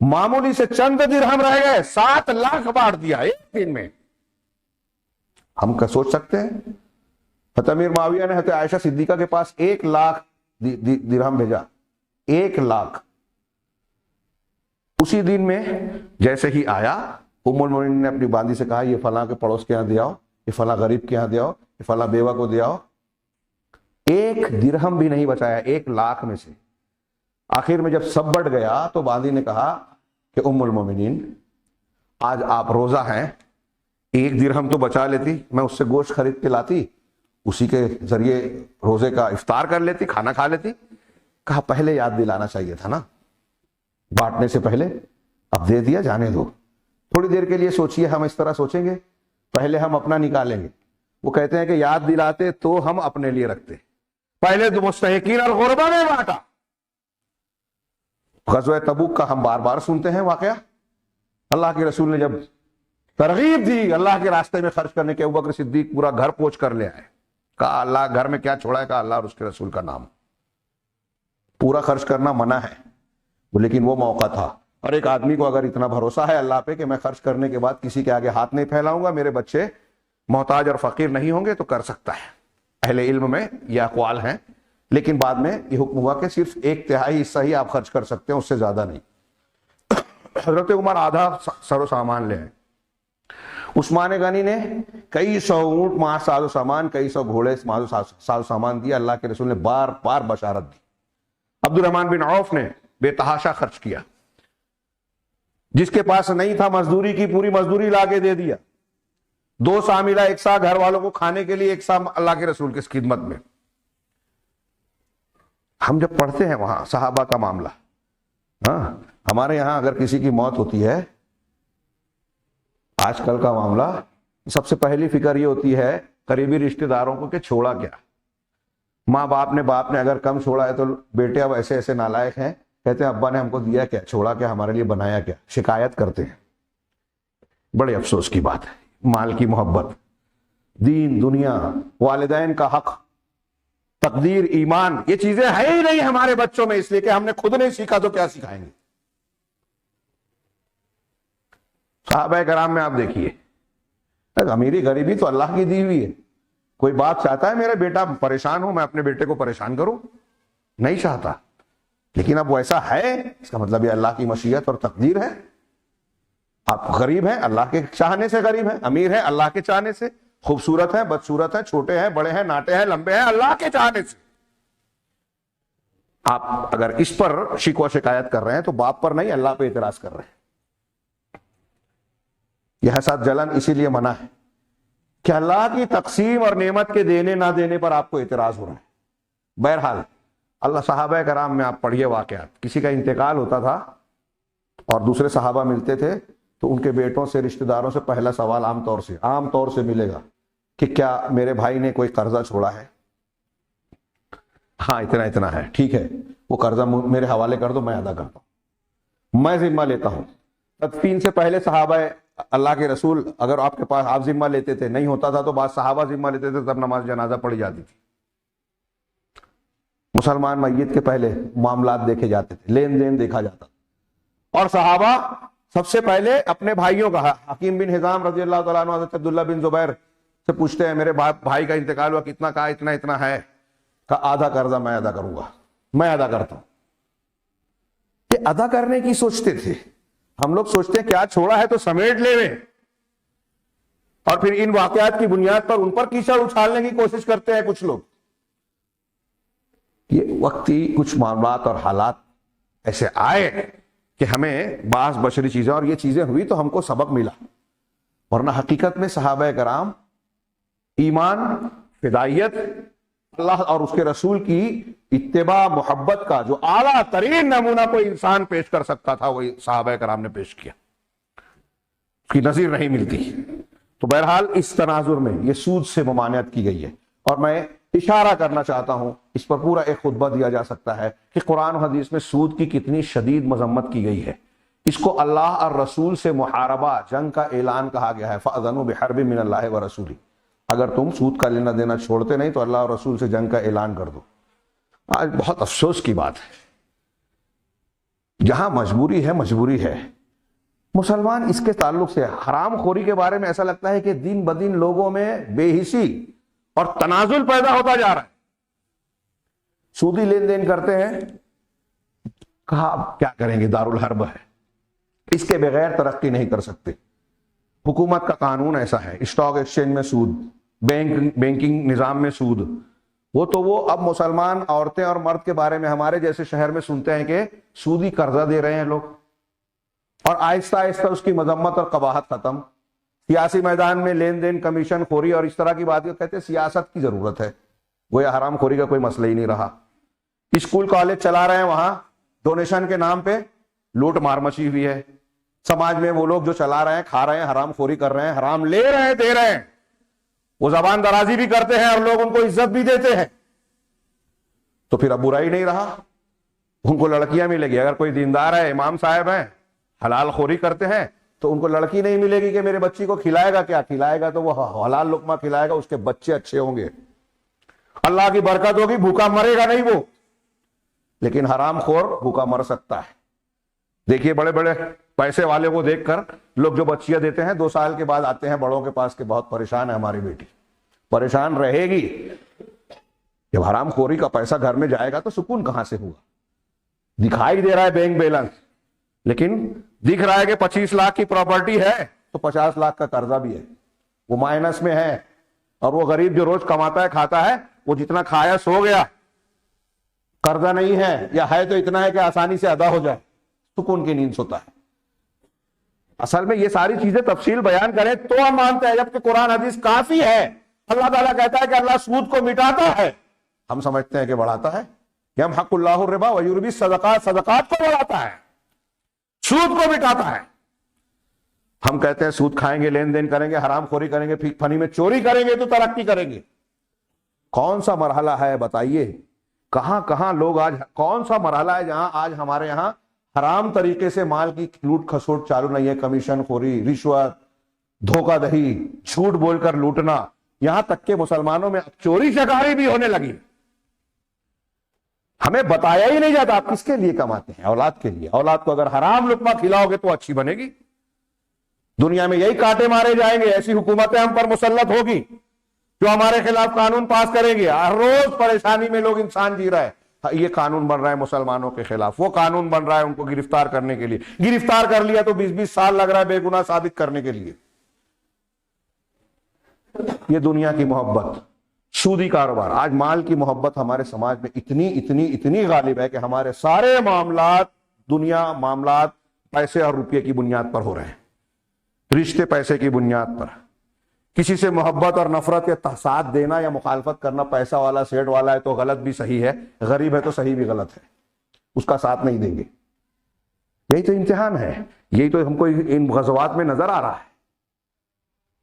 معمولی سے چند درہم رہ گئے, 7 لاکھ بانٹ دیا ایک دن میں. ہم کیا سوچ سکتے ہیں؟ حضرت امیر معاویہ نے حضرت عائشہ صدیقہ کے پاس 1 لاکھ درہم بھیجا, 1 لاکھ. اسی دن میں جیسے ہی آیا, ام المؤمنین نے اپنی باندی سے کہا یہ فلاں کے پڑوس کے یہاں دے آؤ, یہ فلاں غریب کے یہاں دے آؤ, یہ فلاں بیوہ کو دے آؤ. 1 درہم بھی نہیں بچایا 1 لاکھ میں سے. آخر میں جب سب بٹ گیا تو باندی نے کہا کہ ام المؤمنین آج آپ روزہ ہیں, 1 درہم تو بچا لیتی, میں اس سے گوشت خرید کے لاتی, اسی کے ذریعے روزے کا افطار کر لیتی, کھانا کھا لیتی. کہا پہلے یاد دلانا چاہیے تھا نا, بانٹنے سے پہلے. اب دے دیا, جانے دو. تھوڑی دیر کے لیے سوچئے, ہم اس طرح سوچیں گے پہلے ہم اپنا نکالیں گے. وہ کہتے ہیں کہ یاد دلاتے تو ہم اپنے لیے رکھتے, پہلے تو مستحقین اور غربا میں بانٹا. غزوہ تبوک کا ہم بار بار سنتے ہیں واقعہ. اللہ کے رسول نے جب ترغیب دی اللہ کے راستے میں خرچ کرنے کے, ابوبکر صدیق پورا گھر پوچھ کر لے آئے. کہا اللہ گھر میں کیا چھوڑا ہے؟ کہا اللہ اور اس کے رسول کا نام. پورا خرچ کرنا منع ہے, لیکن وہ موقع تھا. اور ایک آدمی کو اگر اتنا بھروسہ ہے اللہ پہ کہ میں خرچ کرنے کے بعد کسی کے آگے ہاتھ نہیں پھیلاؤں گا, میرے بچے محتاج اور فقیر نہیں ہوں گے, تو کر سکتا ہے. اہل علم میں یہ اقوال ہیں, لیکن بعد میں یہ حکم ہوا کہ صرف 1/3 حصہ ہی آپ خرچ کر سکتے ہیں, اس سے زیادہ نہیں. حضرت عمر آدھا سر و سامان لے آئے. عثمان غنی نے کئی 100 اونٹ مع ساز و سامان, کئی 100 گھوڑے ساز و سامان دیا. اللہ کے رسول نے بار بار بشارت دی. عبد الرحمن بن عوف نے بے تحاشا خرچ کیا. جس کے پاس نہیں تھا مزدوری کی پوری مزدوری لا کے دے دیا. 2 سا ملا, 1 سا گھر والوں کو کھانے کے لیے, 1 سا اللہ کے رسول کی خدمت میں. ہم جب پڑھتے ہیں وہاں صحابہ کا معاملہ, ہاں ہمارے یہاں اگر کسی کی موت ہوتی ہے, آج کل کا معاملہ, سب سے پہلی فکر یہ ہوتی ہے قریبی رشتہ داروں کو کہ چھوڑا کیا. ماں باپ نے اگر کم چھوڑا ہے تو بیٹے اب ایسے ایسے نالائق ہیں, کہتے ہیں ابا نے ہم کو دیا کیا, چھوڑا کیا, ہمارے لیے بنایا کیا, شکایت کرتے ہیں. بڑے افسوس کی بات ہے. مال کی محبت, دین, دنیا, والدین کا حق, تقدیر, ایمان, یہ چیزیں ہیں ہی نہیں ہمارے بچوں میں, اس لیے کہ ہم نے خود نہیں سیکھا تو کیا سکھائیں گے. صحابہ کرام میں آپ دیکھیے, امیری غریبی تو اللہ کی دی ہوئی ہے. کوئی باپ چاہتا ہے میرا بیٹا پریشان ہو, میں اپنے بیٹے کو پریشان کروں؟ نہیں چاہتا. لیکن اب ویسا ہے, اس کا مطلب یہ اللہ کی مشیت اور تقدیر ہے. آپ غریب ہیں اللہ کے چاہنے سے غریب ہیں, امیر ہیں اللہ کے چاہنے سے, خوبصورت ہیں بدصورت ہیں, چھوٹے ہیں بڑے ہیں, ناٹے ہیں لمبے ہیں, اللہ کے چاہنے سے. آپ اگر اس پر شکوہ شکایت کر رہے ہیں تو باپ پر نہیں, اللہ پہ اعتراض کر رہے ہیں. یہ حسد جلن اسی لیے منع ہے کہ اللہ کی تقسیم اور نعمت کے دینے نہ دینے پر آپ کو اعتراض ہو رہا ہے. بہرحال اللہ, صحابہ کرام میں آپ پڑھیے واقعات. کسی کا انتقال ہوتا تھا اور دوسرے صحابہ ملتے تھے تو ان کے بیٹوں سے, رشتہ داروں سے پہلا سوال عام طور سے ملے گا کہ کیا میرے بھائی نے کوئی قرضہ چھوڑا ہے؟ ہاں اتنا ہے, ٹھیک ہے, وہ قرضہ میرے حوالے کر دو, میں ادا کرتا ہوں, میں ذمہ لیتا ہوں. تدفین سے پہلے صحابہ اللہ کے رسول, اگر آپ کے پاس آپ ذمہ لیتے تھے, نہیں ہوتا تھا تو بعض صحابہ ذمہ لیتے تھے, تب نماز جنازہ پڑھی جاتی تھی. مسلمان میت کے پہلے معاملات دیکھے جاتے تھے, لین دین دیکھا جاتا تھا. اور صحابہ سب سے پہلے اپنے بھائیوں کا, حکیم بن حزام رضی اللہ تعالیٰ عنہ حضرت عبداللہ بن زبیر سے پوچھتے ہیں میرے بھائی کا انتقال ہوا, کتنا؟ کہا اتنا ہے. کہا آدھا قرضہ میں ادا کروں گا, میں ادا کرتا ہوں. یہ ادا کرنے کی سوچتے تھے. ہم لوگ سوچتے ہیں کیا چھوڑا ہے تو سمیٹ لے لیں, اور پھر ان واقعات کی بنیاد پر ان پر کیچڑ اچھالنے کی کوشش کرتے ہیں کچھ لوگ. یہ وقتی کچھ معاملات اور حالات ایسے آئے کہ ہمیں بعض بشری چیزیں، اور یہ چیزیں ہوئی تو ہم کو سبق ملا، ورنہ حقیقت میں صحابہ کرام ایمان، فدائیت، اللہ اور اس کے رسول کی اتباع، محبت کا جو اعلیٰ ترین نمونہ کوئی انسان پیش کر سکتا تھا وہی صحابہ کرام نے پیش کیا، اس کی نظیر نہیں ملتی۔ تو بہرحال اس تناظر میں یہ سود سے ممانعت کی گئی ہے، اور میں اشارہ کرنا چاہتا ہوں، اس پر پورا ایک خطبہ دیا جا سکتا ہے کہ قرآن و حدیث میں سود کی کتنی شدید مذمت کی گئی ہے۔ اس کو اللہ اور رسول سے محاربہ، جنگ کا اعلان کہا گیا ہے، فَأَذَنُوا بِحَرْبٍ مِّنَ اللَّهِ وَرَسُولِهِ، اگر تم سود کا لینا دینا چھوڑتے نہیں تو اللہ اور رسول سے جنگ کا اعلان کر دو۔ آج بہت افسوس کی بات ہے، جہاں مجبوری ہے، مجبوری ہے۔ مسلمان اس کے تعلق سے حرام خوری کے بارے میں ایسا لگتا ہے کہ دن بدن لوگوں میں بے حسی اور تنازل پیدا ہوتا جا رہا ہے۔ سودی لین دین کرتے ہیں، کہا اب کیا کریں گے، دارالحرب ہے، اس کے بغیر ترقی نہیں کر سکتے۔ حکومت کا قانون ایسا ہے، اسٹاک ایکسچینج میں سود، بینکنگ نظام میں سود، وہ اب مسلمان عورتیں اور مرد کے بارے میں ہمارے جیسے شہر میں سنتے ہیں کہ سودی قرضہ دے رہے ہیں لوگ، اور آہستہ آہستہ اس کی مذمت اور قباحت ختم۔ سیاسی میدان میں لین دین، کمیشن خوری اور اس طرح کی بات کہتے ہیں سیاست کی ضرورت ہے، وہ یہ حرام خوری کا کوئی مسئلہ ہی نہیں رہا۔ اسکول کالج چلا رہے ہیں، وہاں ڈونیشن کے نام پہ لوٹ مار مچی ہوئی ہے۔ سماج میں وہ لوگ جو چلا رہے ہیں، کھا رہے ہیں، حرام خوری کر رہے ہیں، حرام لے رہے ہیں، دے رہے ہیں، وہ زبان درازی بھی کرتے ہیں اور لوگ ان کو عزت بھی دیتے ہیں، تو پھر اب برائی نہیں رہا، ان کو لڑکیاں ملے گی۔ اگر کوئی دیندار ہے، امام صاحب ہیں، حلال خوری کرتے ہیں، تو ان کو لڑکی نہیں ملے گی کہ میرے بچی کو کھلائے گا، کیا کھلائے گا، تو وہ حلال لقمہ کھلائے گا، اس کے بچے اچھے ہوں گے، اللہ کی برکت ہوگی، بھوکا مرے گا نہیں وہ۔ لیکن حرام خور بھوکا مر سکتا ہے۔ دیکھیے بڑے بڑے پیسے والے کو دیکھ کر لوگ جو بچیاں دیتے ہیں 2 سال کے بعد آتے ہیں بڑوں کے پاس کہ بہت پریشان ہے ہماری بیٹی۔ پریشان رہے گی، جب حرام خوری کا پیسہ گھر میں جائے گا تو سکون کہاں سے ہوگا؟ دکھائی دے رہا ہے بینک بیلنس، لیکن دکھ رہا ہے کہ 25 لاکھ کی پراپرٹی ہے تو 50 لاکھ کا قرضہ بھی ہے، وہ مائنس میں ہے، اور وہ غریب جو روز کماتا ہے کھاتا ہے، وہ جتنا کھایا سو گیا، قرضہ نہیں ہے، یا ہے تو اتنا ہے کہ آسانی سے ادا ہو جائے، سکون کی نیند سوتا ہے۔ اصل میں یہ ساری چیزیں تفصیل بیان کریں تو ہم مانتے ہیں، جبکہ قرآن حدیث کافی ہے۔ اللہ تعالیٰ کہتا ہے کہ اللہ سود کو مٹاتا ہے، ہم سمجھتے ہیں کہ بڑھاتا ہے۔ یمحق اللہ الربا ویربی الصدقات، صدقات کو بڑھاتا ہے، سود کو مٹاتا ہے۔ ہم کہتے ہیں سود کھائیں گے، لین دین کریں گے، حرام خوری کریں گے، پھنی میں چوری کریں گے تو ترقی کریں گے۔ کون سا مرحلہ ہے بتائیے؟ کہاں کہاں لوگ آج، کون سا مرحلہ ہے جہاں آج ہمارے یہاں حرام طریقے سے مال کی لوٹ کھسوٹ چالو نہیں ہے؟ کمیشن خوری، رشوت، دھوکہ دہی، جھوٹ بول کر لوٹنا، یہاں تک کہ مسلمانوں میں چوری شکاری بھی ہونے لگی۔ ہمیں بتایا ہی نہیں جاتا آپ کس کے لیے کماتے ہیں؟ اولاد کے لیے۔ اولاد کو اگر حرام لقمہ کھلاؤ گے تو اچھی بنے گی، دنیا میں یہی کانٹے مارے جائیں گے، ایسی حکومتیں ہم پر مسلط ہوگی جو ہمارے خلاف قانون پاس کریں گے۔ ہر روز پریشانی میں لوگ انسان جی رہا ہے، یہ قانون بن رہا ہے مسلمانوں کے خلاف، وہ قانون بن رہا ہے ان کو گرفتار کرنے کے لیے، گرفتار کر لیا تو 20-20 سال لگ رہا ہے بے گناہ ثابت کرنے کے لیے۔ یہ دنیا کی محبت، سودی کاروبار، آج مال کی محبت ہمارے سماج میں اتنی غالب ہے کہ ہمارے سارے معاملات، دنیا معاملات پیسے اور روپے کی بنیاد پر ہو رہے ہیں، رشتے پیسے کی بنیاد پر۔ کسی سے محبت اور نفرت کے ساتھ دینا یا مخالفت کرنا، پیسہ والا سیٹ والا ہے تو غلط بھی صحیح ہے، غریب ہے تو صحیح بھی غلط ہے، اس کا ساتھ نہیں دیں گے۔ یہی تو امتحان ہے، یہی تو ہم کو ان غزوات میں نظر آ رہا ہے۔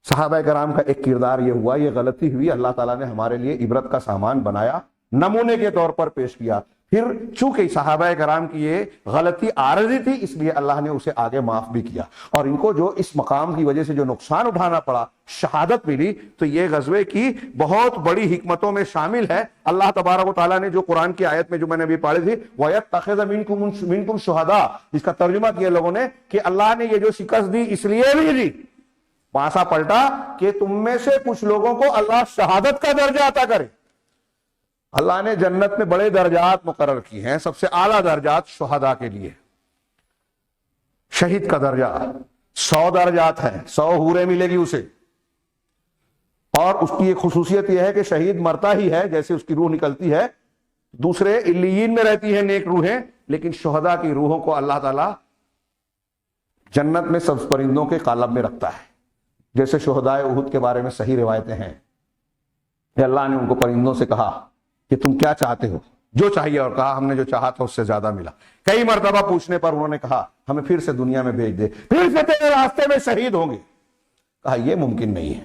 صحابہ کرام کا ایک کردار یہ ہوا، یہ غلطی ہوئی، اللہ تعالیٰ نے ہمارے لیے عبرت کا سامان بنایا، نمونے کے طور پر پیش کیا۔ پھر چونکہ صحابہ کرام کی یہ غلطی عارضی تھی، اس لیے اللہ نے اسے آگے معاف بھی کیا، اور ان کو جو اس مقام کی وجہ سے جو نقصان اٹھانا پڑا، شہادت ملی، تو یہ غزوے کی بہت بڑی حکمتوں میں شامل ہے۔ اللہ تبارک و تعالیٰ نے جو قرآن کی آیت میں جو میں نے ابھی پڑھی تھی، وَيَتَّخِذَ مِنْكُمْ شُهَدَاءَ، اس کا ترجمہ کیا لوگوں نے کہ اللہ نے یہ جو شکست دی اس لیے بھی دی، پاسا پلٹا کہ تم میں سے کچھ لوگوں کو اللہ شہادت کا درجہ عطا کرے۔ اللہ نے جنت میں بڑے درجات مقرر کی ہیں، سب سے اعلیٰ درجات شہداء کے لیے۔ شہید کا درجہ 100 درجات ہیں، 100 حوریں ملے گی اسے، اور اس کی ایک خصوصیت یہ ہے کہ شہید مرتا ہی ہے، جیسے اس کی روح نکلتی ہے، دوسرے علیین میں رہتی ہیں نیک روحیں، لیکن شہداء کی روحوں کو اللہ تعالیٰ جنت میں سب پرندوں کے قالب میں رکھتا ہے. جیسے شہدائے احد کے بارے میں صحیح روایتیں ہیں کہ اللہ نے ان کو پرندوں سے کہا کہ تم کیا چاہتے ہو, جو چاہیے, اور کہا ہم نے جو چاہا تھا اس سے زیادہ ملا. کئی مرتبہ پوچھنے پر انہوں نے کہا ہمیں پھر سے دنیا میں بھیج دے, پھر سے تیرے راستے میں شہید ہوں گے. کہا یہ ممکن نہیں ہے.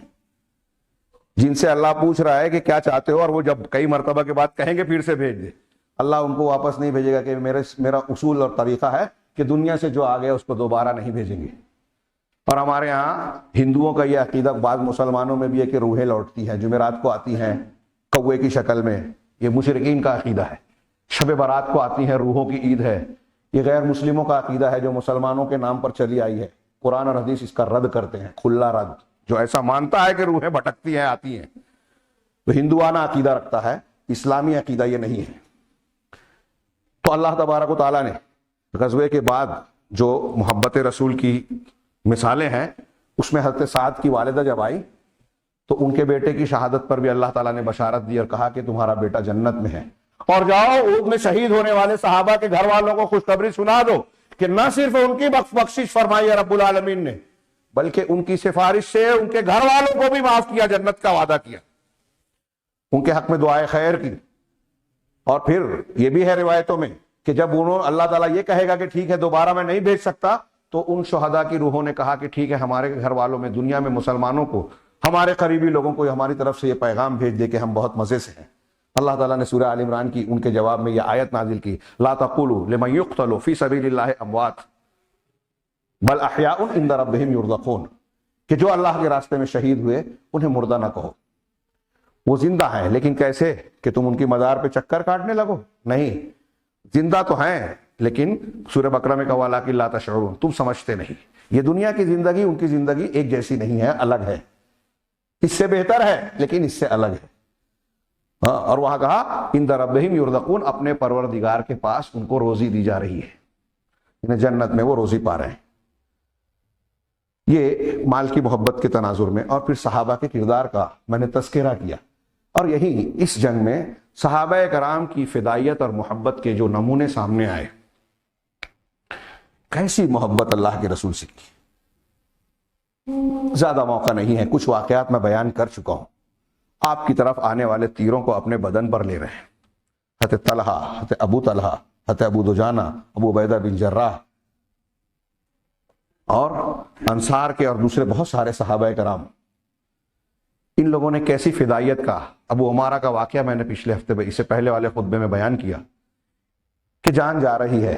جن سے اللہ پوچھ رہا ہے کہ کیا چاہتے ہو, اور وہ جب کئی مرتبہ کے بعد کہیں گے پھر سے بھیج دے, اللہ ان کو واپس نہیں بھیجے گا کہ میرا اصول اور طریقہ ہے کہ دنیا سے جو آ گیا اس کو دوبارہ نہیں بھیجیں گے. اور ہمارے ہاں ہندوؤں کا یہ عقیدہ, بعض مسلمانوں میں بھی ہے کہ روحیں لوٹتی ہیں, جمعرات کو آتی ہیں کوے کی شکل میں, یہ مشرکین کا عقیدہ ہے. شب برات کو آتی ہیں, روحوں کی عید ہے, یہ غیر مسلموں کا عقیدہ ہے جو مسلمانوں کے نام پر چلی آئی ہے. قرآن اور حدیث اس کا رد کرتے ہیں, کھلا رد. جو ایسا مانتا ہے کہ روحیں بھٹکتی ہیں, آتی ہیں, تو ہندوانہ عقیدہ رکھتا ہے, اسلامی عقیدہ یہ نہیں ہے. تو اللہ تبارک و تعالیٰ نے غزوے کے بعد جو محبت رسول کی مثالیں ہیں, اس میں حضرت سعد کی والدہ جب آئی تو ان کے بیٹے کی شہادت پر بھی اللہ تعالیٰ نے بشارت دی اور کہا کہ تمہارا بیٹا جنت میں ہے, اور جاؤ احد میں شہید ہونے والے صحابہ کے گھر والوں کو خوشخبری سنا دو کہ نہ صرف ان کی بخشش فرمائی ہے رب العالمین نے, بلکہ ان کی سفارش سے ان کے گھر والوں کو بھی معاف کیا, جنت کا وعدہ کیا, ان کے حق میں دعائے خیر کی. اور پھر یہ بھی ہے روایتوں میں کہ جب اللہ تعالیٰ یہ کہے گا کہ ٹھیک ہے دوبارہ میں نہیں بھیج سکتا, تو ان شہداء کی روحوں نے کہا کہ ٹھیک ہے ہمارے گھر والوں میں, دنیا میں مسلمانوں کو, ہمارے قریبی لوگوں کو ہماری طرف سے یہ پیغام بھیج دے کہ ہم بہت مزے سے ہیں. اللہ تعالیٰ نے سورہ آل عمران کی ان کے جواب میں یہ آیت نازل کی, لا تقولوا لمن يقتل فی سبیل اللہ اموات بل احیاء عند ربہم یرزقون, کہ جو اللہ کے راستے میں شہید ہوئے انہیں مردہ نہ کہو, وہ زندہ ہیں. لیکن کیسے کہ تم ان کی مزار پہ چکر کاٹنے لگو؟ نہیں, زندہ تو ہیں, لیکن سورہ بقرہ میں کہا لاکن لا تشعرون, تم سمجھتے نہیں. یہ دنیا کی زندگی ان کی زندگی ایک جیسی نہیں ہے, الگ ہے, اس سے بہتر ہے لیکن اس سے الگ ہے. ہاں, اور وہاں کہا عند ربہم یرزقون, اپنے پروردگار کے پاس ان کو روزی دی جا رہی ہے, انہیں جنت میں وہ روزی پا رہے ہیں. یہ مال کی محبت کے تناظر میں, اور پھر صحابہ کے کردار کا میں نے تذکرہ کیا, اور یہی اس جنگ میں صحابہ کرام کی فدائیت اور محبت کے جو نمونے سامنے آئے. کیسی محبت اللہ کے رسول سے کی. زیادہ موقع نہیں ہے, کچھ واقعات میں بیان کر چکا ہوں. آپ کی طرف آنے والے تیروں کو اپنے بدن پر لے رہے ہیں. حضرت طلحہ, حضرت ابو طلحہ, حضرت ابو دجانہ, ابو عبیدہ بن جراح, اور انصار کے اور دوسرے بہت سارے صحابہ کرام, ان لوگوں نے کیسی فدائیت کا. ابو عمارہ کا واقعہ میں نے پچھلے ہفتے میں, اس سے پہلے والے خطبے میں بیان کیا کہ جان جا رہی ہے,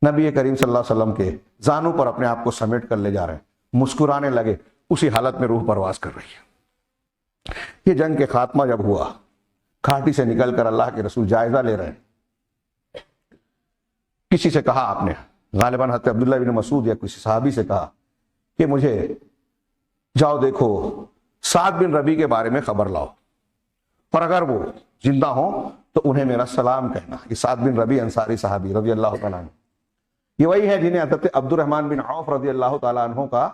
نبی کریم صلی اللہ علیہ وسلم کے زانوں پر اپنے آپ کو سمیٹ کر لے جا رہے ہیں, مسکرانے لگے, اسی حالت میں روح پرواز کر رہی ہے. یہ جنگ کے خاتمہ جب ہوا, کھاٹی سے نکل کر اللہ کے رسول جائزہ لے رہے ہیں. کسی سے کہا آپ نے, غالباً حضرت عبداللہ بن مسعود یا کسی صحابی سے کہا کہ مجھے جاؤ دیکھو سعد بن ربیع کے بارے میں خبر لاؤ, اور اگر وہ زندہ ہوں تو انہیں میرا سلام کہنا. یہ سعد بن ربیع انصاری صحابی رضی اللہ تعالیٰ عنہ, یہ وہی ہے جنہیں حضرت عبد الرحمن بن عوف رضی اللہ تعالیٰ عنہ کا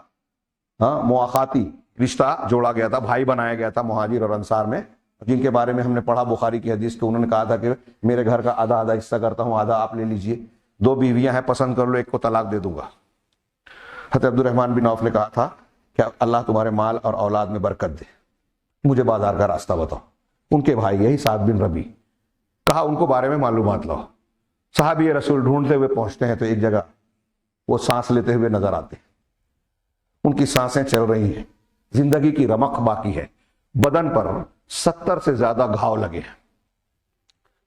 مواخاتی رشتہ جوڑا گیا تھا, بھائی بنایا گیا تھا مہاجر اور انصار میں, جن کے بارے میں ہم نے پڑھا بخاری کی حدیث کہ انہوں نے کہا تھا کہ میرے گھر کا آدھا آدھا حصہ کرتا ہوں, آدھا آپ لے لیجئے, 2 بیویاں ہیں, پسند کر لو, ایک کو طلاق دے دوں گا. حضرت عبد الرحمن بن عوف نے کہا تھا کہ اللہ تمہارے مال اور اولاد میں برکت دے, مجھے بازار کا راستہ بتاؤ. ان کے بھائی یہی سعد بن ربیع, کہا ان کو بارے میں معلومات لاؤ. صحابی رسول ڈھونڈتے ہوئے پہنچتے ہیں تو ایک جگہ وہ سانس لیتے ہوئے نظر آتے ہیں. ان کی سانسیں چل رہی ہیں, زندگی کی رمق باقی ہے, بدن پر 70 سے زیادہ گھاؤ لگے ہیں,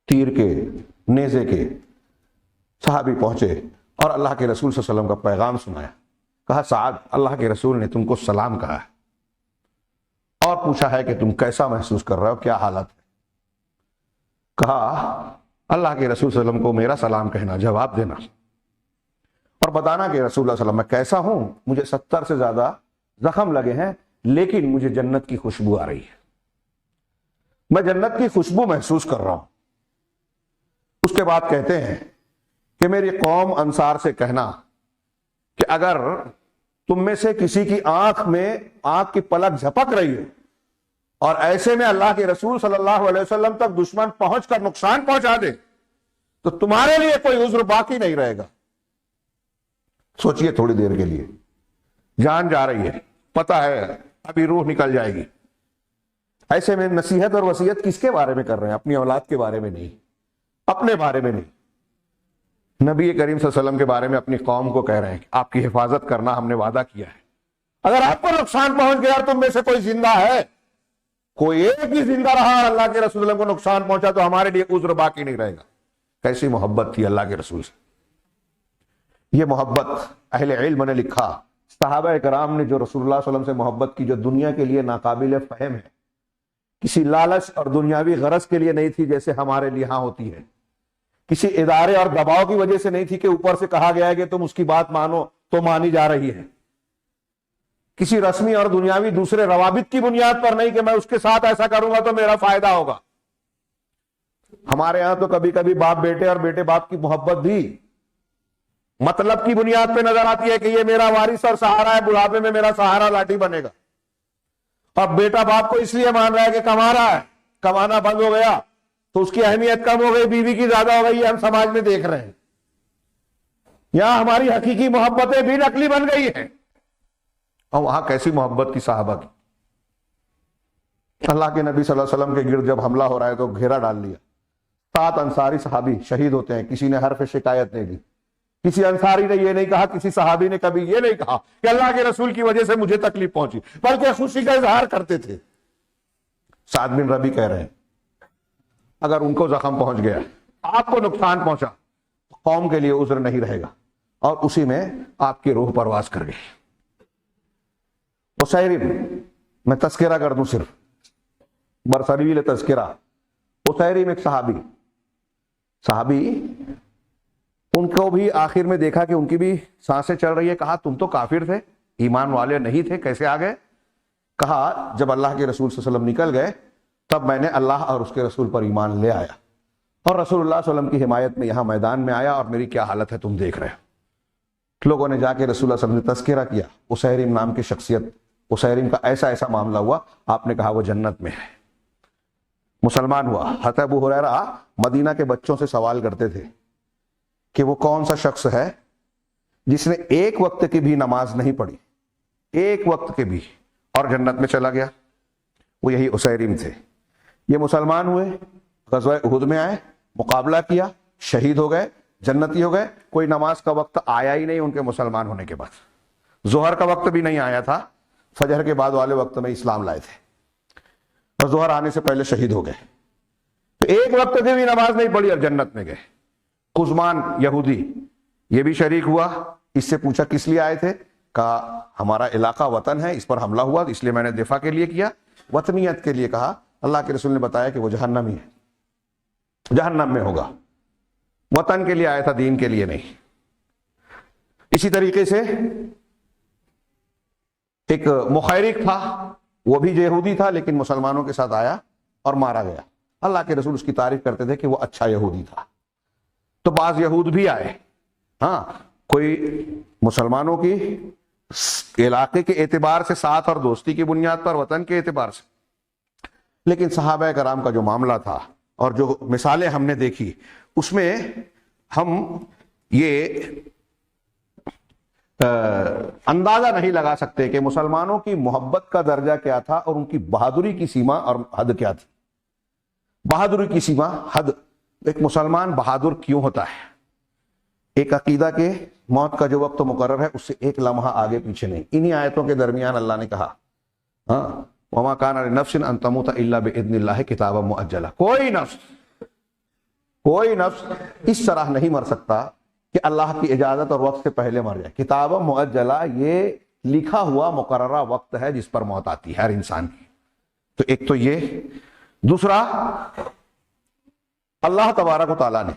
تیر کے, نیزے کے. صحابی پہنچے اور اللہ کے رسول صلی اللہ علیہ وسلم کا پیغام سنایا. کہا سعد, اللہ کے رسول نے تم کو سلام کہا ہے, اور پوچھا ہے کہ تم کیسا محسوس کر رہے ہو, کیا حالت ہے. کہا اللہ کے رسول صلی اللہ علیہ وسلم کو میرا سلام کہنا, جواب دینا, اور بتانا کہ رسول اللہ صلی اللہ علیہ وسلم میں کیسا ہوں. مجھے 70 سے زیادہ زخم لگے ہیں, لیکن مجھے جنت کی خوشبو آ رہی ہے, میں جنت کی خوشبو محسوس کر رہا ہوں. اس کے بعد کہتے ہیں کہ میری قوم انصار سے کہنا کہ اگر تم میں سے کسی کی آنکھ کی پلک جھپک رہی ہے اور ایسے میں اللہ کے رسول صلی اللہ علیہ وسلم تک دشمن پہنچ کر نقصان پہنچا دے تو تمہارے لیے کوئی عذر باقی نہیں رہے گا. سوچئے تھوڑی دیر کے لیے، جان جا رہی ہے، پتہ ہے ابھی روح نکل جائے گی، ایسے میں نصیحت اور وصیت کس کے بارے میں کر رہے ہیں؟ اپنی اولاد کے بارے میں نہیں، اپنے بارے میں نہیں، نبی کریم صلی اللہ علیہ وسلم کے بارے میں اپنی قوم کو کہہ رہے ہیں کہ آپ کی حفاظت کرنا ہم نے وعدہ کیا ہے، اگر آپ کو نقصان پہنچ گیا اور تم میں سے کوئی زندہ ہے، کوئی ایک بھی زندہ رہا اور اللہ کے رسول اللہ کو نقصان پہنچا تو ہمارے لیے عذر باقی نہیں رہے گا۔ کیسی محبت تھی اللہ کے رسول سے، یہ محبت اہل علم نے لکھا، صحابہ کرام نے جو رسول اللہ صلی اللہ علیہ وسلم سے محبت کی جو دنیا کے لیے ناقابل فہم ہے، کسی لالچ اور دنیاوی غرض کے لیے نہیں تھی جیسے ہمارے لیے ہاں ہوتی ہے، کسی ادارے اور دباؤ کی وجہ سے نہیں تھی کہ اوپر سے کہا گیا ہے کہ تم اس کی بات مانو تو مانی جا رہی ہے، کسی رسمی اور دنیاوی دوسرے روابط کی بنیاد پر نہیں کہ میں اس کے ساتھ ایسا کروں گا تو میرا فائدہ ہوگا۔ ہمارے ہاں تو کبھی کبھی باپ بیٹے اور بیٹے باپ کی محبت بھی مطلب کی بنیاد پہ نظر آتی ہے کہ یہ میرا وارث اور سہارا ہے، بڑھاپے میں میرا سہارا لاٹھی بنے گا، اب بیٹا باپ کو اس لیے مان رہا ہے کہ کما رہا ہے، کمانا بند ہو گیا تو اس کی اہمیت کم ہو گئی، بیوی کی زیادہ ہو گئی، یہ ہم سماج میں دیکھ رہے ہیں۔ یہاں ہماری حقیقی محبتیں بھی نقلی بن گئی ہیں، اور وہاں کیسی محبت کی صحابہ کی۔ اللہ کے نبی صلی اللہ علیہ وسلم کے گرد جب حملہ ہو رہا ہے تو گھیرا ڈال لیا، 7 انصاری صحابی شہید ہوتے ہیں، کسی نے حرف شکایت نہیں دی، کسی انصاری نے یہ نہیں کہا، کسی صحابی نے کبھی یہ نہیں کہا کہ اللہ کے رسول کی وجہ سے مجھے تکلیف پہنچی، بلکہ خوشی کا اظہار کرتے تھے۔ سعد بن ربی کہہ رہے ہیں اگر ان کو زخم پہنچ گیا، آپ کو نقصان پہنچا، قوم کے لیے عذر نہیں رہے گا، اور اسی میں آپ کی روح پرواز کر گئی۔ اسیرم، میں تذکرہ کر دوں صرف برسبیل تذکرہ، اسیرم ایک صحابی، ان کو بھی آخر میں دیکھا کہ ان کی بھی سانسیں چل رہی ہے، کہا تم تو کافر تھے، ایمان والے نہیں تھے، کیسے آ گئے؟ کہا جب اللہ کے رسول صلی اللہ علیہ وسلم نکل گئے تب میں نے اللہ اور اس کے رسول پر ایمان لے آیا، اور رسول اللہ صلی اللہ علیہ وسلم کی حمایت میں یہاں میدان میں آیا، اور میری کیا حالت ہے تم دیکھ رہے ہو۔ لوگوں نے جا کے رسول اللہ صلی اللہ علیہ وسلم نے تذکرہ کیا، اسیرم نام کی شخصیت، اسیرم کا ایسا معاملہ ہوا، آپ نے کہا وہ جنت میں ہے، مسلمان ہوا۔ حضرت ابو ہریرہ مدینہ کے بچوں سے سوال کرتے تھے کہ وہ کون سا شخص ہے جس نے ایک وقت کی بھی نماز نہیں پڑھی، ایک وقت کے بھی، اور جنت میں چلا گیا؟ وہ یہی اسیرم تھے۔ یہ مسلمان ہوئے، غزوہ احد میں آئے، مقابلہ کیا، شہید ہو گئے، جنتی ہو گئے، کوئی نماز کا وقت آیا ہی نہیں ان کے مسلمان ہونے کے بعد، ظہر کا وقت بھی نہیں آیا تھا، فجر کے بعد والے وقت میں اسلام لائے تھے، اور ظہر آنے سے پہلے شہید ہو گئے، تو ایک وقت کی بھی نماز نہیں پڑھی اور جنت میں گئے۔ قزمان یہودی یہ بھی شریک ہوا، اس سے پوچھا کس لیے آئے تھے؟ کہا ہمارا علاقہ وطن ہے، اس پر حملہ ہوا اس لیے میں نے دفاع کے لیے کیا، وطنیت کے لیے کہا۔ اللہ کے رسول نے بتایا کہ وہ جہنمی ہے، جہنم میں ہوگا، وطن کے لیے آیا تھا، دین کے لیے نہیں۔ اسی طریقے سے ایک مخیرق تھا، وہ بھی یہودی تھا لیکن مسلمانوں کے ساتھ آیا اور مارا گیا، اللہ کے رسول اس کی تعریف کرتے تھے کہ وہ اچھا یہودی تھا۔ تو بعض یہود بھی آئے، ہاں، کوئی مسلمانوں کی علاقے کے اعتبار سے ساتھ اور دوستی کی بنیاد پر، وطن کے اعتبار سے، لیکن صحابہ کرام کا جو معاملہ تھا اور جو مثالیں ہم نے دیکھی اس میں ہم یہ اندازہ نہیں لگا سکتے کہ مسلمانوں کی محبت کا درجہ کیا تھا اور ان کی بہادری کی سیما اور حد کیا تھی۔ بہادری کی سیما، حد، ایک مسلمان بہادر کیوں ہوتا ہے؟ ایک عقیدہ کے موت کا جو وقت مقرر ہے اس سے ایک لمحہ آگے پیچھے نہیں۔ انہی آیتوں کے درمیان اللہ نے کہا ہاں وَمَا كَانَ لِنَفْسٍ أَن تَمُوتَ إِلَّا بِإِذْنِ اللَّهِ كِتَابًا مُؤَجَّلًا، کوئی نفس اس طرح نہیں مر سکتا کہ اللہ کی اجازت اور وقت سے پہلے مر جائے۔ کتابًا مؤجلہ، یہ لکھا ہوا مقررہ وقت ہے جس پر موت آتی ہے ہر انسان کی۔ تو ایک تو یہ، دوسرا اللہ تبارک و تعالیٰ نے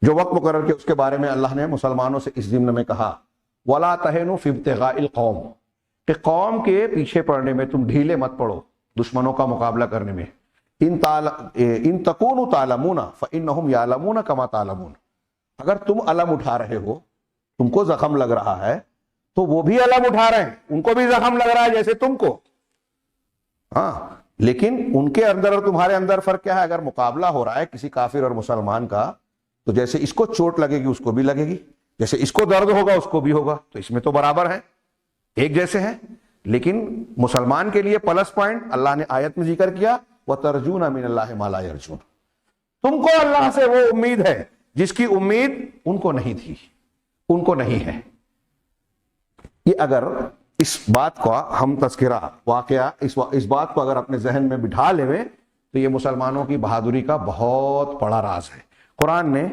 جو وقت مقرر کیا اس کے بارے میں اللہ نے مسلمانوں سے اس ضمن میں کہا وَلَا تَهِنُوا فِي ابْتِغَاءِ الْقَوْمِ، کہ قوم کے پیچھے پڑنے میں تم ڈھیلے مت پڑو، دشمنوں کا مقابلہ کرنے میں۔ ان تَكُونُوا تَعْلَمُونَ فَإِنَّهُمْ يَعْلَمُونَ كَمَا تَعْلَمُونَ، اگر تم علم اٹھا رہے ہو، تم کو زخم لگ رہا ہے تو وہ بھی علم اٹھا رہے ہیں، ان کو بھی زخم لگ رہا ہے جیسے تم کو، ہاں، لیکن ان کے اندر اور تمہارے اندر فرق کیا ہے؟ اگر مقابلہ ہو رہا ہے کسی کافر اور مسلمان کا تو جیسے اس کو چوٹ لگے گی اس کو بھی لگے گی، جیسے اس کو درد ہوگا اس کو بھی ہوگا، تو اس میں تو برابر ہیں، ایک جیسے ہیں. لیکن مسلمان کے لیے پلس پوائنٹ اللہ نے آیت میں ذکر کیا، وَتَرْجُونَ مِنَ اللَّهِ مَا لَا يَرْجُونَ. تم کو اللہ سے وہ امید ہے جس کی امید ان کو نہیں تھی، ان کو نہیں ہے. یہ اگر اس بات کا ہم تذکرہ واقعہ اس بات کو اگر اپنے ذہن میں بٹھا لیں تو یہ مسلمانوں کی بہادری کا بہت بڑا راز ہے. قرآن نے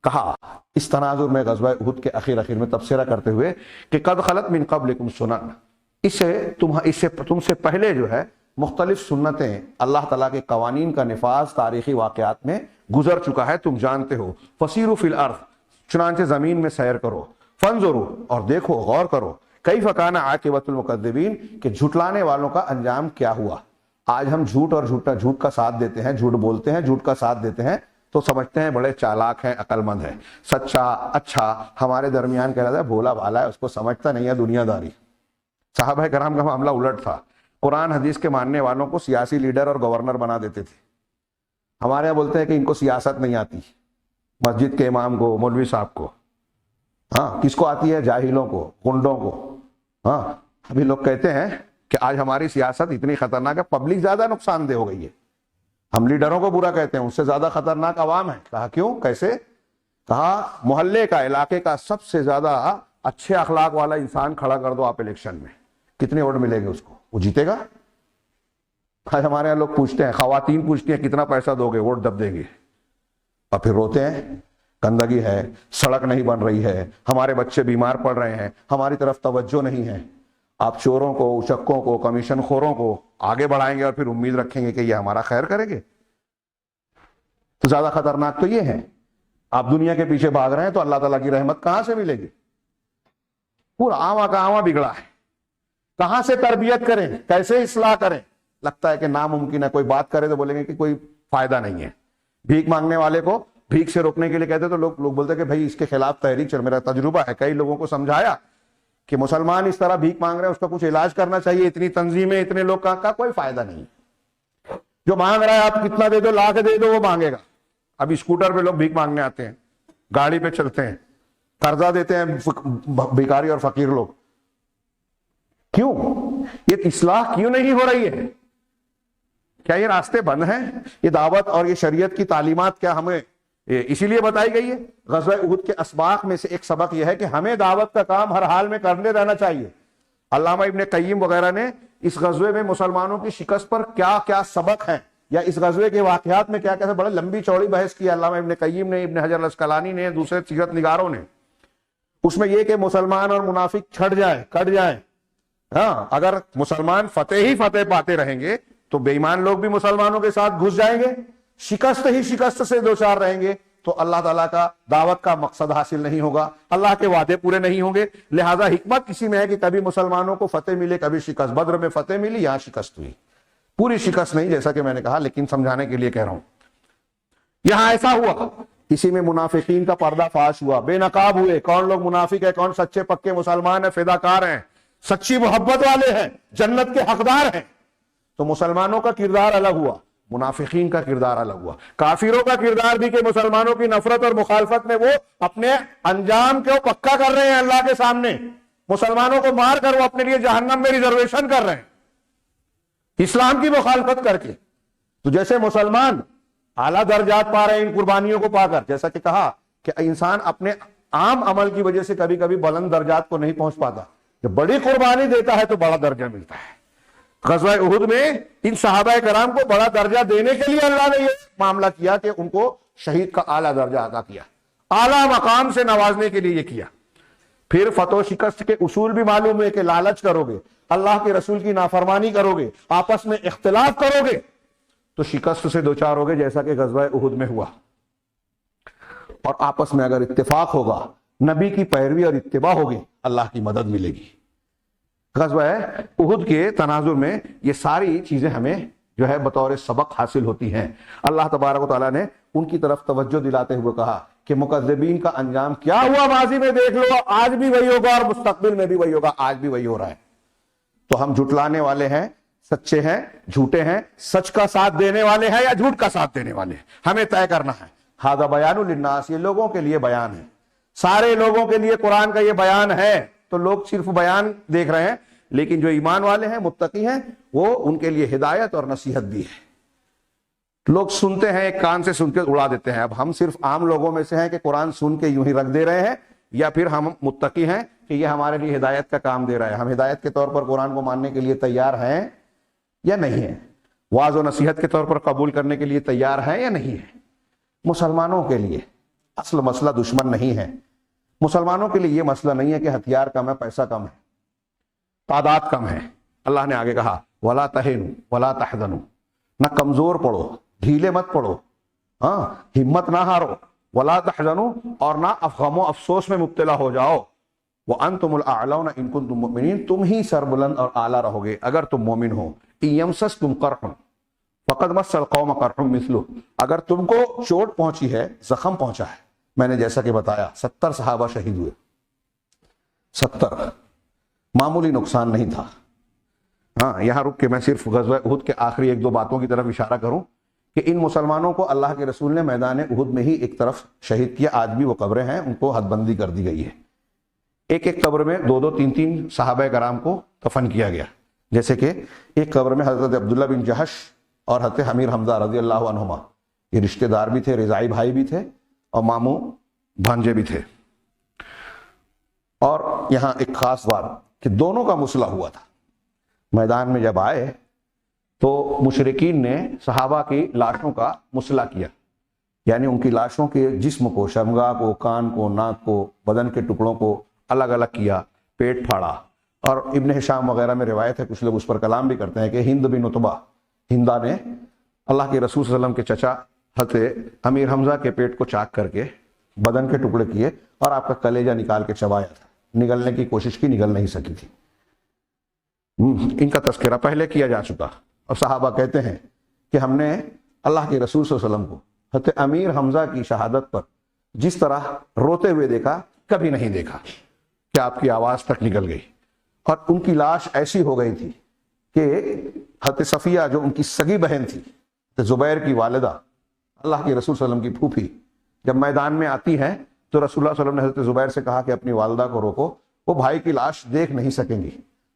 کہا اس تناظر میں غزوہ احد کے اخیر میں تبصرہ کرتے ہوئے کہ قد خلت من قبلکم سنن، اس سے تم سے پہلے جو ہے مختلف سنتیں، اللہ تعالیٰ کے قوانین کا نفاذ تاریخی واقعات میں گزر چکا ہے، تم جانتے ہو. فسیروا فی الارض، چنانچہ زمین میں سیر کرو. فانظروا، اور دیکھو غور کرو. کیف کان عاقبۃ المکذبین، کہ جھٹلانے والوں کا انجام کیا ہوا. آج ہم جھوٹ اور جھوٹ کا ساتھ دیتے ہیں، جھوٹ بولتے ہیں، جھوٹ کا ساتھ دیتے ہیں تو سمجھتے ہیں بڑے چالاک ہیں، عقل مند ہیں. سچا اچھا ہمارے درمیان کہہ رہا ہے بھولا بھالا ہے، اس کو سمجھتا نہیں ہے دنیا داری. صحابہ کرام کا معاملہ الٹ تھا. قرآن حدیث کے ماننے والوں کو سیاسی لیڈر اور گورنر بنا دیتے تھے. ہمارے یہاں بولتے ہیں کہ ان کو سیاست نہیں آتی، مسجد کے امام کو، مولوی صاحب کو. ہاں کس کو آتی ہے؟ جاہلوں کو، گنڈوں کو. ہاں ابھی لوگ کہتے ہیں کہ آج ہماری سیاست اتنی خطرناک ہے، پبلک زیادہ نقصان دہ ہو گئی ہے. ہم لیڈروں کو برا کہتے ہیں، اس سے زیادہ خطرناک عوام ہے. کہا کیوں؟ کیسے؟ کہا محلے کا، علاقے کا سب سے زیادہ اچھے اخلاق والا انسان کھڑا کر دو آپ الیکشن میں، کتنے ووٹ ملے گے اس کو؟ وہ جیتے گا. آج ہمارے یہاں لوگ پوچھتے ہیں، خواتین پوچھتی ہیں کتنا پیسہ دو گے، ووٹ دب دیں گے، اور پھر روتے ہیں گندگی ہے، سڑک نہیں بن رہی ہے، ہمارے بچے بیمار پڑ رہے ہیں، ہماری طرف توجہ نہیں ہے. آپ چوروں کو، اچکوں کو، کمیشن خوروں کو آگے بڑھائیں گے اور پھر امید رکھیں گے کہ یہ ہمارا خیر کریں گے. تو زیادہ خطرناک تو یہ ہے. آپ دنیا کے پیچھے بھاگ رہے ہیں تو اللہ تعالیٰ کی رحمت کہاں سے ملے گی؟ پورا آواں کا آواں بگڑا ہے. کہاں سے تربیت کریں، کیسے اصلاح کریں؟ لگتا ہے کہ ناممکن ہے. کوئی بات کرے تو بولیں گے کہ کوئی فائدہ نہیں ہے. بھیک مانگنے والے کو بھیک سے روکنے کے لیے کہتے تو لوگ بولتے کہ بھائی اس کے خلاف تحریک چل. میرا تجربہ ہے، کئی لوگوں کو سمجھایا کہ مسلمان اس طرح بھیک مانگ رہے ہیں، اس کا کچھ علاج کرنا چاہیے. اتنی تنظیمیں، اتنے لوگ کا کوئی فائدہ نہیں. جو مانگ رہا ہے آپ کتنا دے دو، لاکھ دے دو، وہ مانگے گا. ابھی اسکوٹر پہ لوگ بھیک مانگنے آتے ہیں، گاڑی پہ چلتے ہیں، قرضہ دیتے ہیں بھیکاری اور فقیر لوگ. کیوں؟ یہ اصلاح کیوں نہیں ہو رہی ہے؟ کیا یہ راستے بند ہیں؟ یہ دعوت اور یہ شریعت کی تعلیمات کیا ہمیں اسی لیے بتائی گئی ہے؟ غزوہ احد کے اسباق میں سے ایک سبق یہ ہے کہ ہمیں دعوت کا کام ہر حال میں کرنے رہنا چاہیے. علامہ ابن قیم وغیرہ نے اس غزوے میں مسلمانوں کی شکست پر کیا کیا سبق ہیں، یا اس غزوے کے واقعات میں کیا کیا، بڑا لمبی چوڑی بحث کی علامہ ابن قیم نے، ابن حجر الاسقلانی نے، دوسرے سیرت نگاروں نے. اس میں یہ کہ مسلمان اور منافق چھٹ جائیں، کٹ جائیں. ہاں اگر مسلمان فتح ہی فتح پاتے رہیں گے تو بے ایمان لوگ بھی مسلمانوں کے ساتھ گھس جائیں گے. شکست ہی شکست سے دوچار رہیں گے تو اللہ تعالیٰ کا دعوت کا مقصد حاصل نہیں ہوگا، اللہ کے وعدے پورے نہیں ہوں گے. لہذا حکمت کسی میں ہے کہ کبھی مسلمانوں کو فتح ملے، کبھی شکست. بدر میں فتح ملی، یہاں شکست ہوئی. پوری شکست نہیں جیسا کہ میں نے کہا، لیکن سمجھانے کے لیے کہہ رہا ہوں. یہاں ایسا ہوا، اسی میں منافقین کا پردہ فاش ہوا، بے نقاب ہوئے. کون لوگ منافق ہے، کون سچے پکے مسلمان ہیں، فداکار ہیں، سچی محبت والے ہیں، جنت کے حقدار ہیں. تو مسلمانوں کا کردار الگ ہوا، منافقین کا کردار الگ ہوا. کافروں کا کردار بھی کہ مسلمانوں کی نفرت اور مخالفت میں وہ اپنے انجام کو پکا کر رہے ہیں اللہ کے سامنے. مسلمانوں کو مار کر وہ اپنے لیے جہنم میں ریزرویشن کر رہے ہیں اسلام کی مخالفت کر کے. تو جیسے مسلمان اعلیٰ درجات پا رہے ہیں ان قربانیوں کو پا کر، جیسا کہ کہا کہ انسان اپنے عام عمل کی وجہ سے کبھی کبھی بلند درجات کو نہیں پہنچ پاتا، جب بڑی قربانی دیتا ہے تو بڑا درجہ ملتا ہے. غزوہ احد میں ان صحابہ کرام کو بڑا درجہ دینے کے لیے اللہ نے یہ معاملہ کیا کہ ان کو شہید کا اعلیٰ درجہ عطا کیا، اعلیٰ مقام سے نوازنے کے لیے یہ کیا. پھر فتح و شکست کے اصول بھی معلوم ہے کہ لالچ کرو گے، اللہ کے رسول کی نافرمانی کرو گے، آپس میں اختلاف کرو گے تو شکست سے دوچار ہوگے، جیسا کہ غزوہ احد میں ہوا. اور آپس میں اگر اتفاق ہوگا، نبی کی پیروی اور اتباع ہوگی، اللہ کی مدد ملے گی. غزوہ احد کے تناظر میں یہ ساری چیزیں ہمیں جو ہے بطور سبق حاصل ہوتی ہیں. اللہ تبارک و تعالیٰ نے ان کی طرف توجہ دلاتے ہوئے کہا کہ مکذبین کا انجام کیا ہوا ماضی میں دیکھ لو، آج بھی وہی ہوگا اور مستقبل میں بھی وہی ہوگا. آج بھی وہی ہو رہا ہے. تو ہم جھٹلانے والے ہیں، سچے ہیں، جھوٹے ہیں، سچ کا ساتھ دینے والے ہیں یا جھوٹ کا ساتھ دینے والے ہیں، ہمیں طے کرنا ہے. ھذا بیان للناس، یہ لوگوں کے لیے بیان ہے. سارے لوگوں کے لیے قرآن کا یہ بیان ہے، تو لوگ صرف بیان دیکھ رہے ہیں، لیکن جو ایمان والے ہیں، متقی ہیں، وہ ان کے لیے ہدایت اور نصیحت بھی ہے۔ لوگ سنتے ہیں، ایک کان سے سن کے اڑا دیتے ہیں۔ اب ہم صرف عام لوگوں میں سے ہیں کہ قرآن سن کے یوں ہی رکھ دے رہے ہیں، یا پھر ہم متقی ہیں کہ یہ ہمارے لیے ہدایت کا کام دے رہا ہے، ہم ہدایت کے طور پر قرآن کو ماننے کے لیے تیار ہیں یا نہیں ہیں، واعظ و نصیحت کے طور پر قبول کرنے کے لیے تیار ہیں یا نہیں ہیں۔ مسلمانوں کے لیے اصل مسئلہ دشمن نہیں ہے، مسلمانوں کے لیے یہ مسئلہ نہیں ہے کہ ہتھیار کم ہے، پیسہ کم ہے، تعداد کم ہے۔ اللہ نے آگے کہا وَلَا تَهِنُوا وَلَا تَحْزَنُوا، نہ کمزور پڑو، ڈھیلے مت پڑو، ہاں ہمت نہ ہارو، وَلَا تَحْزَنُوا، اور نہ غم و افسوس میں مبتلا ہو جاؤ، وَأَنْتُمُ الْأَعْلَوْنَ إِن كُنتُم مُؤْمِنِينَ، تم ہی سربلند اور اعلیٰ رہو گے اگر تم مومن ہو۔ إِن يَمْسَسْكُمْ قَرْحٌ فَقَدْ مَسَّ الْقَوْمَ قَرْحٌ مِثْلُهُ، اگر تم کو چوٹ پہنچی ہے، زخم پہنچا ہے، میں نے جیسا کہ بتایا 70 صحابہ شہید ہوئے، 70، معمولی نقصان نہیں تھا۔ ہاں یہاں رک کے میں صرف غزوہ احد کے آخری ایک دو باتوں کی طرف اشارہ کروں کہ ان مسلمانوں کو اللہ کے رسول نے میدان احد میں ہی ایک طرف شہید کیا، آج بھی وہ قبریں ہیں، ان کو حد بندی کر دی گئی ہے، ایک ایک قبر میں 2 2 3 3 صحابہ کرام کو کفن کیا گیا، جیسے کہ ایک قبر میں حضرت عبداللہ بن جہش اور حضرت امیر حمزہ رضی اللہ عنہما، یہ رشتہ دار بھی تھے، رضائی بھائی بھی تھے اور ماموں بھانجے بھی تھے۔ اور یہاں ایک خاص بات کہ دونوں کا مسئلہ ہوا تھا، میدان میں جب آئے تو مشرکین نے صحابہ کی لاشوں کا مسئلہ کیا، یعنی ان کی لاشوں کے جسم کو، شرمگاہ کو، کان کو، ناک کو، بدن کے ٹکڑوں کو الگ الگ کیا، پیٹ پھاڑا۔ اور ابن ہشام وغیرہ میں روایت ہے، کچھ لوگ اس پر کلام بھی کرتے ہیں کہ ہند بن عتبہ، ہندا نے اللہ کے رسول صلی اللہ علیہ وسلم کے چچا حضرت امیر حمزہ کے پیٹ کو چاک کر کے بدن کے ٹکڑے کیے اور آپ کا کلیجہ نکال کے چبایا تھا، نگلنے کی کوشش کی، نگل نہیں سکی تھی۔ ان کا تذکرہ پہلے کیا جا چکا، اور صحابہ کہتے ہیں کہ ہم نے اللہ کے رسول صلی اللہ علیہ وسلم کو حضرت امیر حمزہ کی شہادت پر جس طرح روتے ہوئے دیکھا کبھی نہیں دیکھا، کہ آپ کی آواز تک نکل گئی، اور ان کی لاش ایسی ہو گئی تھی کہ حضرت صفیہ جو ان کی سگی بہن تھی، حضرت زبیر کی والدہ، اللہ کے رسول صلی اللہ علیہ وسلم کی پھوپھی، جب میدان میں آتی ہیں تو رسول اللہ صلی اللہ علیہ وسلم نے حضرت زبیر سے کہا کہ اپنی والدہ کو روکو، وہ بھائی کی لاش دیکھ نہیں سکیں گی۔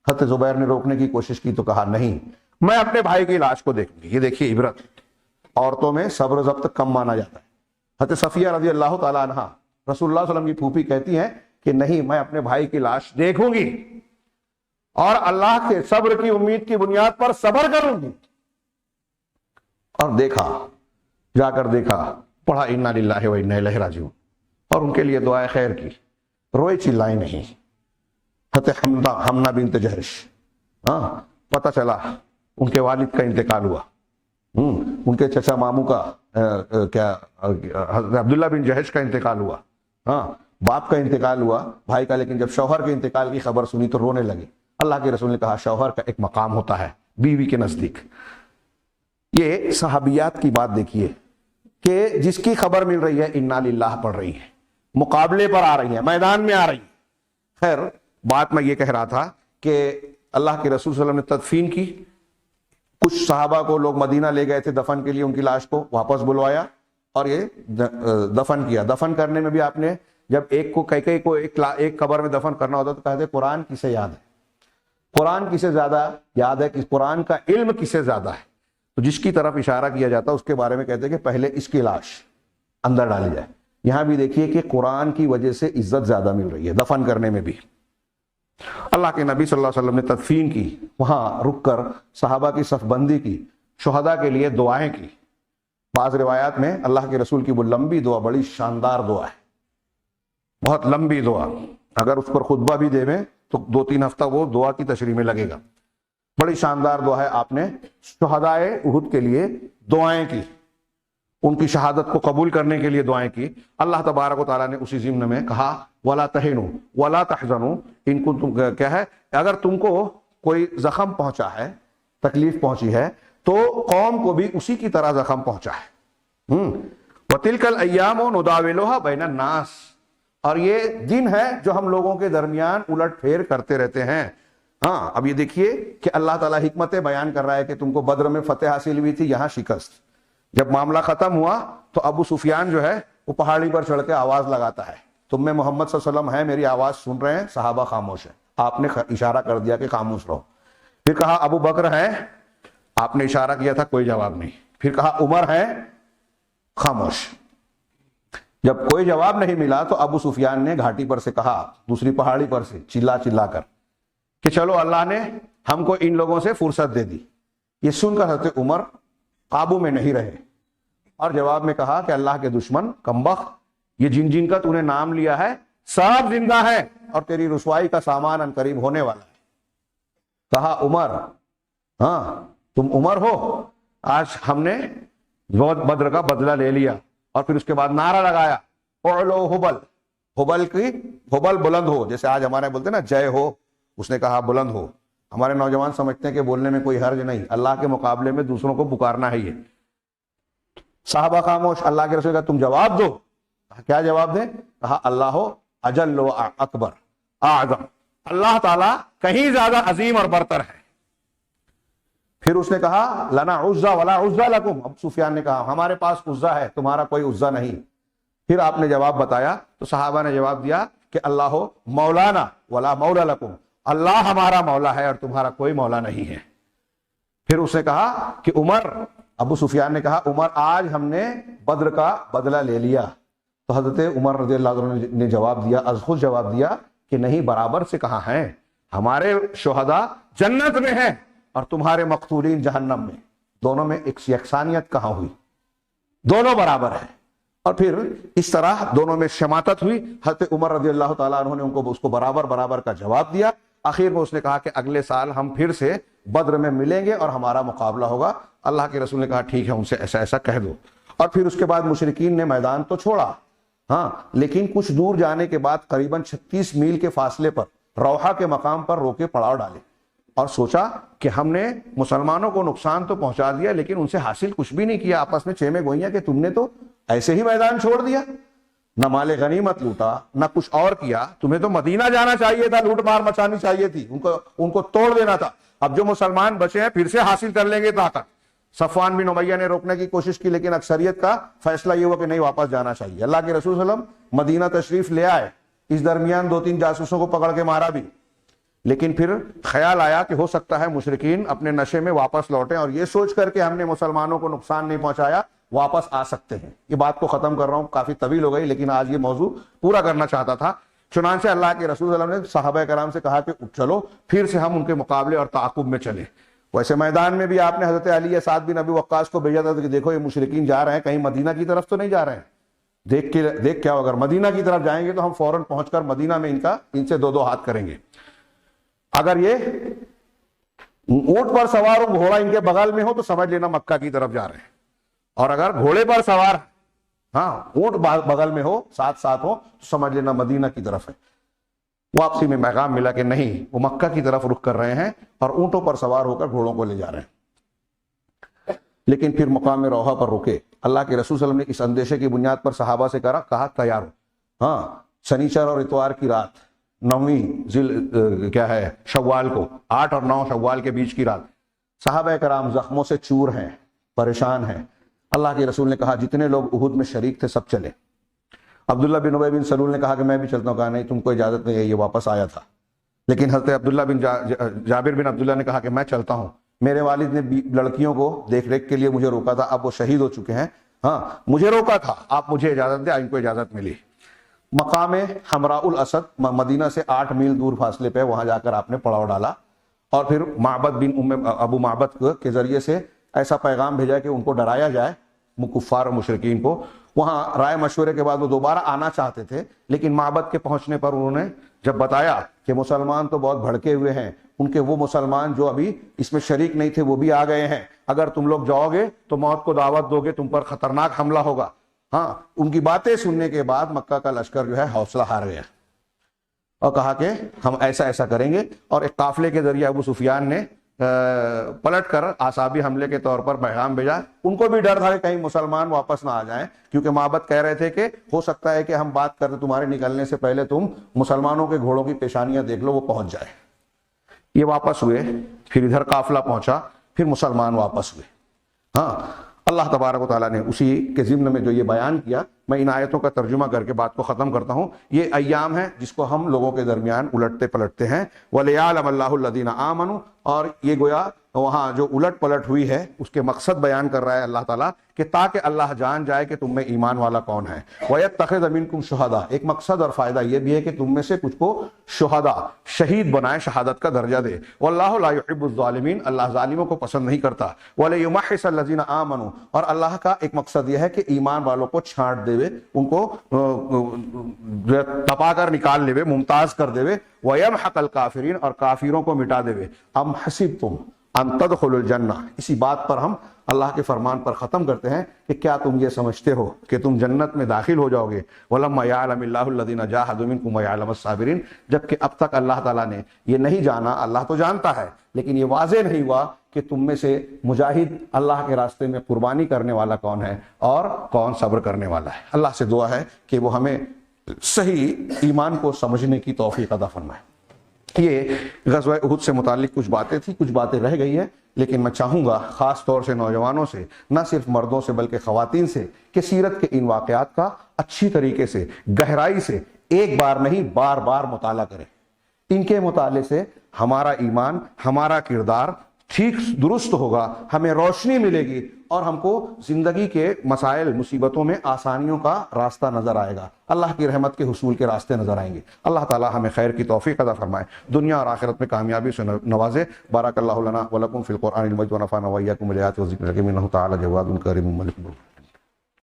حضرت زبیر نے روکنے کی کوشش کی تو کہا نہیں، میں اپنے بھائی کی لاش کو دیکھوں گی۔ یہ دیکھیے عبرت، عورتوں میں صبر و ضبط کم مانا جاتا ہے۔ حضرت صفیہ رضی اللہ تعالیٰ عنہ، رسول اللہ صلی اللہ علیہ وسلم کی پھوپھی، کہتی ہیں کہ نہیں، میں اپنے بھائی کی لاش دیکھوں گی اور اللہ کے صبر کی امید کی بنیاد پر صبر کروں گی۔ اور دیکھا، جا کر دیکھا، پڑھا انا للہ و انا الیہ راجعون، اور ان کے لیے دعائے خیر کی، روئے چلائی نہیں۔ حضرت حمنہ بنت جہش، پتہ چلا ان کے والد کا انتقال ہوا، ان کے چچا ماموں کا کیا حضرت عبداللہ بن جہش کا انتقال ہوا، باپ کا انتقال ہوا، بھائی کا، لیکن جب شوہر کے انتقال کی خبر سنی تو رونے لگے۔ اللہ کے رسول نے کہا شوہر کا ایک مقام ہوتا ہے بیوی کے نزدیک۔ یہ صحابیات کی بات دیکھیے کہ جس کی خبر مل رہی ہے انا للہ پڑھ رہی ہے، مقابلے پر آ رہی ہے، میدان میں آ رہی ہے۔ خیر، بات میں یہ کہہ رہا تھا کہ اللہ کے رسول صلی اللہ علیہ وسلم نے تدفین کی، کچھ صحابہ کو لوگ مدینہ لے گئے تھے دفن کے لیے، ان کی لاش کو واپس بلوایا اور یہ دفن کیا۔ دفن کرنے میں بھی آپ نے جب ایک کو ایک قبر میں دفن کرنا ہوتا تو کہتے قرآن کسے یاد ہے، قرآن کسے زیادہ یاد ہے، کہ قرآن کا علم کسے زیادہ ہے، تو جس کی طرف اشارہ کیا جاتا اس کے بارے میں کہتے ہیں کہ پہلے اس کی لاش اندر ڈالی جائے۔ یہاں بھی دیکھیے کہ قرآن کی وجہ سے عزت زیادہ مل رہی ہے دفن کرنے میں بھی۔ اللہ کے نبی صلی اللہ علیہ وسلم نے تدفین کی، وہاں رک کر صحابہ کی صف بندی کی، شہداء کے لیے دعائیں کی۔ بعض روایات میں اللہ کے رسول کی وہ لمبی دعا، بڑی شاندار دعا ہے، بہت لمبی دعا، اگر اس پر خطبہ بھی دے میں تو 2-3 ہفتہ وہ دعا کی تشریح میں لگے گا۔ بڑی شاندار دعا ہے، آپ نے شہداء احد کے لیے دعائیں کی، ان کی شہادت کو قبول کرنے کے لیے دعائیں کی۔ اللہ تبارک و تعالیٰ نے اسی ضمن میں کہا وَلَا تَهِنُوا وَلَا تَحْزَنُوا إِن كُنتُم، کیا ہے، اگر تم کو کوئی زخم پہنچا ہے، تکلیف پہنچی ہے، تو قوم کو بھی اسی کی طرح زخم پہنچا ہے۔ وَتِلْكَ الْأَيَّامُ نُدَاوِلُهَا بَيْنَ النَّاسِ، اور یہ دن ہے جو ہم لوگوں کے درمیان الٹ پھیر کرتے رہتے ہیں۔ اب یہ دیکھیے کہ اللہ تعالیٰ حکمتیں بیان کر رہا ہے کہ تم کو بدر میں فتح حاصل ہوئی تھی، یہاں شکست۔ جب معاملہ ختم ہوا تو ابو سفیان جو ہے وہ پہاڑی پر چڑھ کے آواز لگاتا ہے تم میں محمد صلی اللہ علیہ وسلم ہے، میری آواز سن رہے ہیں، صحابہ خاموش ہیں، آپ نے اشارہ کر دیا کہ خاموش رہو۔ پھر کہا ابو بکر ہے، آپ نے اشارہ کیا تھا، کوئی جواب نہیں۔ پھر کہا عمر ہے، خاموش۔ جب کوئی جواب نہیں ملا تو ابو سفیان نے گھاٹی پر سے کہا، دوسری پہاڑی پر سے چلا چلا کر، کہ چلو اللہ نے ہم کو ان لوگوں سے فرصت دے دی۔ یہ سن کر حضرت عمر قابو میں نہیں رہے اور جواب میں کہا کہ اللہ کے دشمن کمبخت، یہ جن جن کا تو نے نام لیا ہے سب زندہ ہے اور تیری رسوائی کا سامان ان قریب ہونے والا ہے۔ کہا عمر، ہاں تم عمر ہو، آج ہم نے بدر کا بدلہ لے لیا۔ اور پھر اس کے بعد نعرہ لگایا، اعلو حبل، حبل کی حبل بلند ہو، جیسے آج ہمارے بولتے ہیں نا جے ہو، اس نے کہا بلند ہو۔ ہمارے نوجوان سمجھتے ہیں کہ بولنے میں کوئی حرج نہیں، اللہ کے مقابلے میں دوسروں کو پکارنا ہے یہ۔ صحابہ خاموش، اللہ کے رسول کا تم جواب دو۔ کیا جواب دیں؟ کہا اللہ اجل و اکبر اعظم، اللہ تعالیٰ کہیں زیادہ عظیم اور برتر ہے۔ پھر اس نے کہا لنا عزا ولا عزا لکم، اب سفیان نے کہا ہمارے پاس عزا ہے، تمہارا کوئی عزا نہیں۔ پھر آپ نے جواب بتایا تو صحابہ نے جواب دیا کہ اللہ مولانا ولا مولا لکم، اللہ ہمارا مولا ہے اور تمہارا کوئی مولا نہیں ہے۔ پھر اس نے کہا کہ عمر، ابو سفیان نے کہا عمر آج ہم نے بدر کا بدلہ لے لیا۔ تو حضرت عمر رضی اللہ عنہ نے جواب دیا، از خود جواب دیا کہ نہیں، برابر سے کہاں ہیں، ہمارے شہداء جنت میں ہیں اور تمہارے مقتولین جہنم میں، دونوں میں ایک یکسانیت کہاں ہوئی، دونوں برابر ہیں۔ اور پھر اس طرح دونوں میں شماتت ہوئی۔ حضرت عمر رضی اللہ تعالیٰ عنہ نے اس کو برابر برابر کا جواب دیا۔ آخر میں اس نے کہا کہ اگلے سال ہم پھر سے بدر میں ملیں گے اور ہمارا مقابلہ ہوگا۔ اللہ کے رسول نے کہا ٹھیک ہے، ان سے ایسا ایسا کہہ دو۔ اور پھر اس کے بعد مشرکین نے میدان تو چھوڑا، ہاں، لیکن کچھ دور جانے کے بعد قریباً 36 میل کے فاصلے پر روحہ کے مقام پر روکے پڑاؤ ڈالے اور سوچا کہ ہم نے مسلمانوں کو نقصان تو پہنچا دیا لیکن ان سے حاصل کچھ بھی نہیں کیا۔ آپس میں چیمیں گوئیاں کہ تم نے تو ایسے ہی میدان چھوڑ دیا، نہ مال غنیمت لوٹا نہ کچھ اور کیا، تمہیں تو مدینہ جانا چاہیے تھا، لوٹ مار مچانی چاہیے تھی، ان کو توڑ دینا تھا۔ اب جو مسلمان بچے ہیں پھر سے حاصل کر لیں گے طاقت۔ صفوان بن امیہ نے روکنے کی کوشش کی لیکن اکثریت کا فیصلہ یہ ہوا کہ نہیں، واپس جانا چاہیے۔ اللہ کے رسول صلی اللہ علیہ وسلم مدینہ تشریف لے آئے، اس درمیان 2-3 جاسوسوں کو پکڑ کے مارا بھی، لیکن پھر خیال آیا کہ ہو سکتا ہے مشرکین اپنے نشے میں واپس لوٹیں اور یہ سوچ کر کے ہم نے مسلمانوں کو نقصان نہیں پہنچایا، واپس آ سکتے ہیں۔ یہ بات کو ختم کر رہا ہوں، کافی طویل ہو گئی لیکن آج یہ موضوع پورا کرنا چاہتا تھا۔ چنانچہ اللہ کے رسول صلی اللہ علیہ وسلم نے صحابہ کرام سے کہا کہ چلو پھر سے ہم ان کے مقابلے اور تعاقب میں چلیں۔ ویسے میدان میں بھی آپ نے حضرت علی یا سعد بن ابی وقاص کو بھیجا تھا کہ دیکھو یہ مشرکین جا رہے ہیں، کہیں مدینہ کی طرف تو نہیں جا رہے ہیں، دیکھ کیا، اگر مدینہ کی طرف جائیں گے تو ہم فوراً پہنچ کر مدینہ میں ان سے 2-2 ہاتھ کریں گے۔ اگر یہ اونٹ پر سوار ہو، گھوڑا ان کے بغل میں ہو تو سمجھ لینا مکہ کی طرف جا رہے ہیں، اور اگر گھوڑے پر سوار، ہاں، اونٹ بغل میں ہو، ساتھ ہو تو سمجھ لینا مدینہ کی طرف ہے۔ واپسی میں پیغام ملا کہ نہیں، وہ مکہ کی طرف رخ کر رہے ہیں اور اونٹوں پر سوار ہو کر گھوڑوں کو لے جا رہے ہیں۔ لیکن پھر مقام روحہ پر رکے۔ اللہ کے رسول صلی اللہ علیہ وسلم نے اس اندیشے کی بنیاد پر صحابہ سے کہا تیار ہو، ہاں، شنیچر اور اتوار کی رات، 9ویں شوال کو، 8 اور 9 شوال کے بیچ کی رات، صحابہ کرام زخموں سے چور ہیں، پریشان ہیں۔ اللہ کے رسول نے کہا جتنے لوگ احد میں شریک تھے سب چلے۔ عبداللہ بن ابی بن سلول نے کہا کہ میں بھی چلتا ہوں، کہا نہیں، تم کو اجازت نہیں ہے، یہ واپس آیا تھا۔ لیکن حضرت عبداللہ بن جابر بن عبداللہ نے کہا کہ میں چلتا ہوں، میرے والد نے لڑکیوں کو دیکھ ریکھ کے لیے مجھے روکا تھا، اب وہ شہید ہو چکے ہیں، ہاں مجھے روکا تھا، آپ مجھے اجازت دیں۔ ان کو اجازت ملی۔ مقام حمراء الاسد مدینہ سے 8 میل دور فاصلے پہ، وہاں جا کر آپ نے پڑاؤ ڈالا اور پھر معبد بن ابو معبد کے ذریعے سے ایسا پیغام بھیجا کہ ان کو ڈرایا جائے، کفار اور مشرکین کو۔ وہاں رائے مشورے کے بعد وہ دوبارہ آنا چاہتے تھے، لیکن معبد کے پہنچنے پر انہوں نے جب بتایا کہ مسلمان تو بہت بھڑکے ہوئے ہیں، ان کے وہ مسلمان جو ابھی اس میں شریک نہیں تھے وہ بھی آ گئے ہیں، اگر تم لوگ جاؤ گے تو موت کو دعوت دو گے، تم پر خطرناک حملہ ہوگا۔ ہاں، ان کی باتیں سننے کے بعد مکہ کا لشکر جو ہے حوصلہ ہار گیا اور کہا کہ ہم ایسا کریں گے، اور ایک قافلے کے ذریعے ابو سفیان نے پلٹ کر اعصابی حملے کے طور پر پیغام بھیجا۔ ان کو بھی ڈر تھا کہ کہیں مسلمان واپس نہ آ جائیں، کیونکہ معبد کہہ رہے تھے کہ ہو سکتا ہے کہ ہم بات کرتے تمہارے نکلنے سے پہلے تم مسلمانوں کے گھوڑوں کی پیشانیاں دیکھ لو، وہ پہنچ جائے۔ یہ واپس ہوئے، پھر ادھر قافلہ پہنچا، پھر مسلمان واپس ہوئے۔ ہاں، اللہ تبارک و تعالیٰ نے اسی کے ضمن میں جو یہ بیان کیا، میں ان آیتوں کا ترجمہ کر کے بات کو ختم کرتا ہوں. یہ ایام ہیں جس کو ہم لوگوں کے درمیان الٹتے پلٹتے ہیں. وَلِيَعْلَمَ اللَّهُ الَّذِينَ آمَنُوا، اور یہ گویا وہاں جو الٹ پلٹ ہوئی ہے اس کے مقصد بیان کر رہا ہے اللہ تعالیٰ کہ تاکہ اللہ جان جائے کہ تم میں ایمان والا کون ہے. وَيَتَّخِذَ مِنكُمْ شُهَدَاءَ، ایک مقصد اور فائدہ یہ بھی ہے کہ تم میں سے کچھ کو شہداء، شہید بنائے، شہادت کا درجہ دے. وَاللَّهُ لَا يُحِبُّ الظَّالِمِينَ، اللہ ظالموں کو پسند نہیں کرتا. وَلَيُمَحِّصَ الَّذِينَ آمَنُوا، اور اللہ کا ایک مقصد یہ ہے کہ ایمان والوں کو چھانٹ دے، ان کو تپا کر نکال لے، ممتاز کر دے. وَيَمْحَقَ الْكَافِرِينَ، اور کافروں کو مٹا دے. ام حسبتم ان تدخلوا الجنہ، اسی بات پر ہم اللہ کے فرمان پر ختم کرتے ہیں کہ کیا تم یہ سمجھتے ہو کہ تم جنت میں داخل ہو جاؤ گے. وَلَمَّا يَعْلَمِ اللَّهُ الَّذِينَ جَاهَدُوا مِنكُمْ وَيَعْلَمَ الصَّابِرِينَ، جبکہ اب تک اللہ تعالیٰ نے یہ نہیں جانا، اللہ تو جانتا ہے لیکن یہ واضح نہیں ہوا کہ تم میں سے مجاہد اللہ کے راستے میں قربانی کرنے والا کون ہے اور کون صبر کرنے والا ہے. اللہ سے دعا ہے کہ وہ ہمیں صحیح ایمان کو سمجھنے کی توفیق عطا فرمائے. یہ غزوہ احد سے متعلق کچھ باتیں تھیں، کچھ باتیں رہ گئی ہیں، لیکن میں چاہوں گا خاص طور سے نوجوانوں سے، نہ صرف مردوں سے بلکہ خواتین سے، کہ سیرت کے ان واقعات کا اچھی طریقے سے، گہرائی سے، ایک بار نہیں بار بار مطالعہ کریں. ان کے مطالعے سے ہمارا ایمان، ہمارا کردار ٹھیک درست ہوگا، ہمیں روشنی ملے گی اور ہم کو زندگی کے مسائل مصیبتوں میں آسانیوں کا راستہ نظر آئے گا، اللہ کی رحمت کے حصول کے راستے نظر آئیں گے. اللہ تعالی ہمیں خیر کی توفیق عطا فرمائے، دنیا اور آخرت میں کامیابی سے نوازے. بارک اللہ لنا ولکم فی القرآن المجید ونفعنا وإیاکم بالآیات والذکر الحکیم انہ تعالی جواد کریم ملک.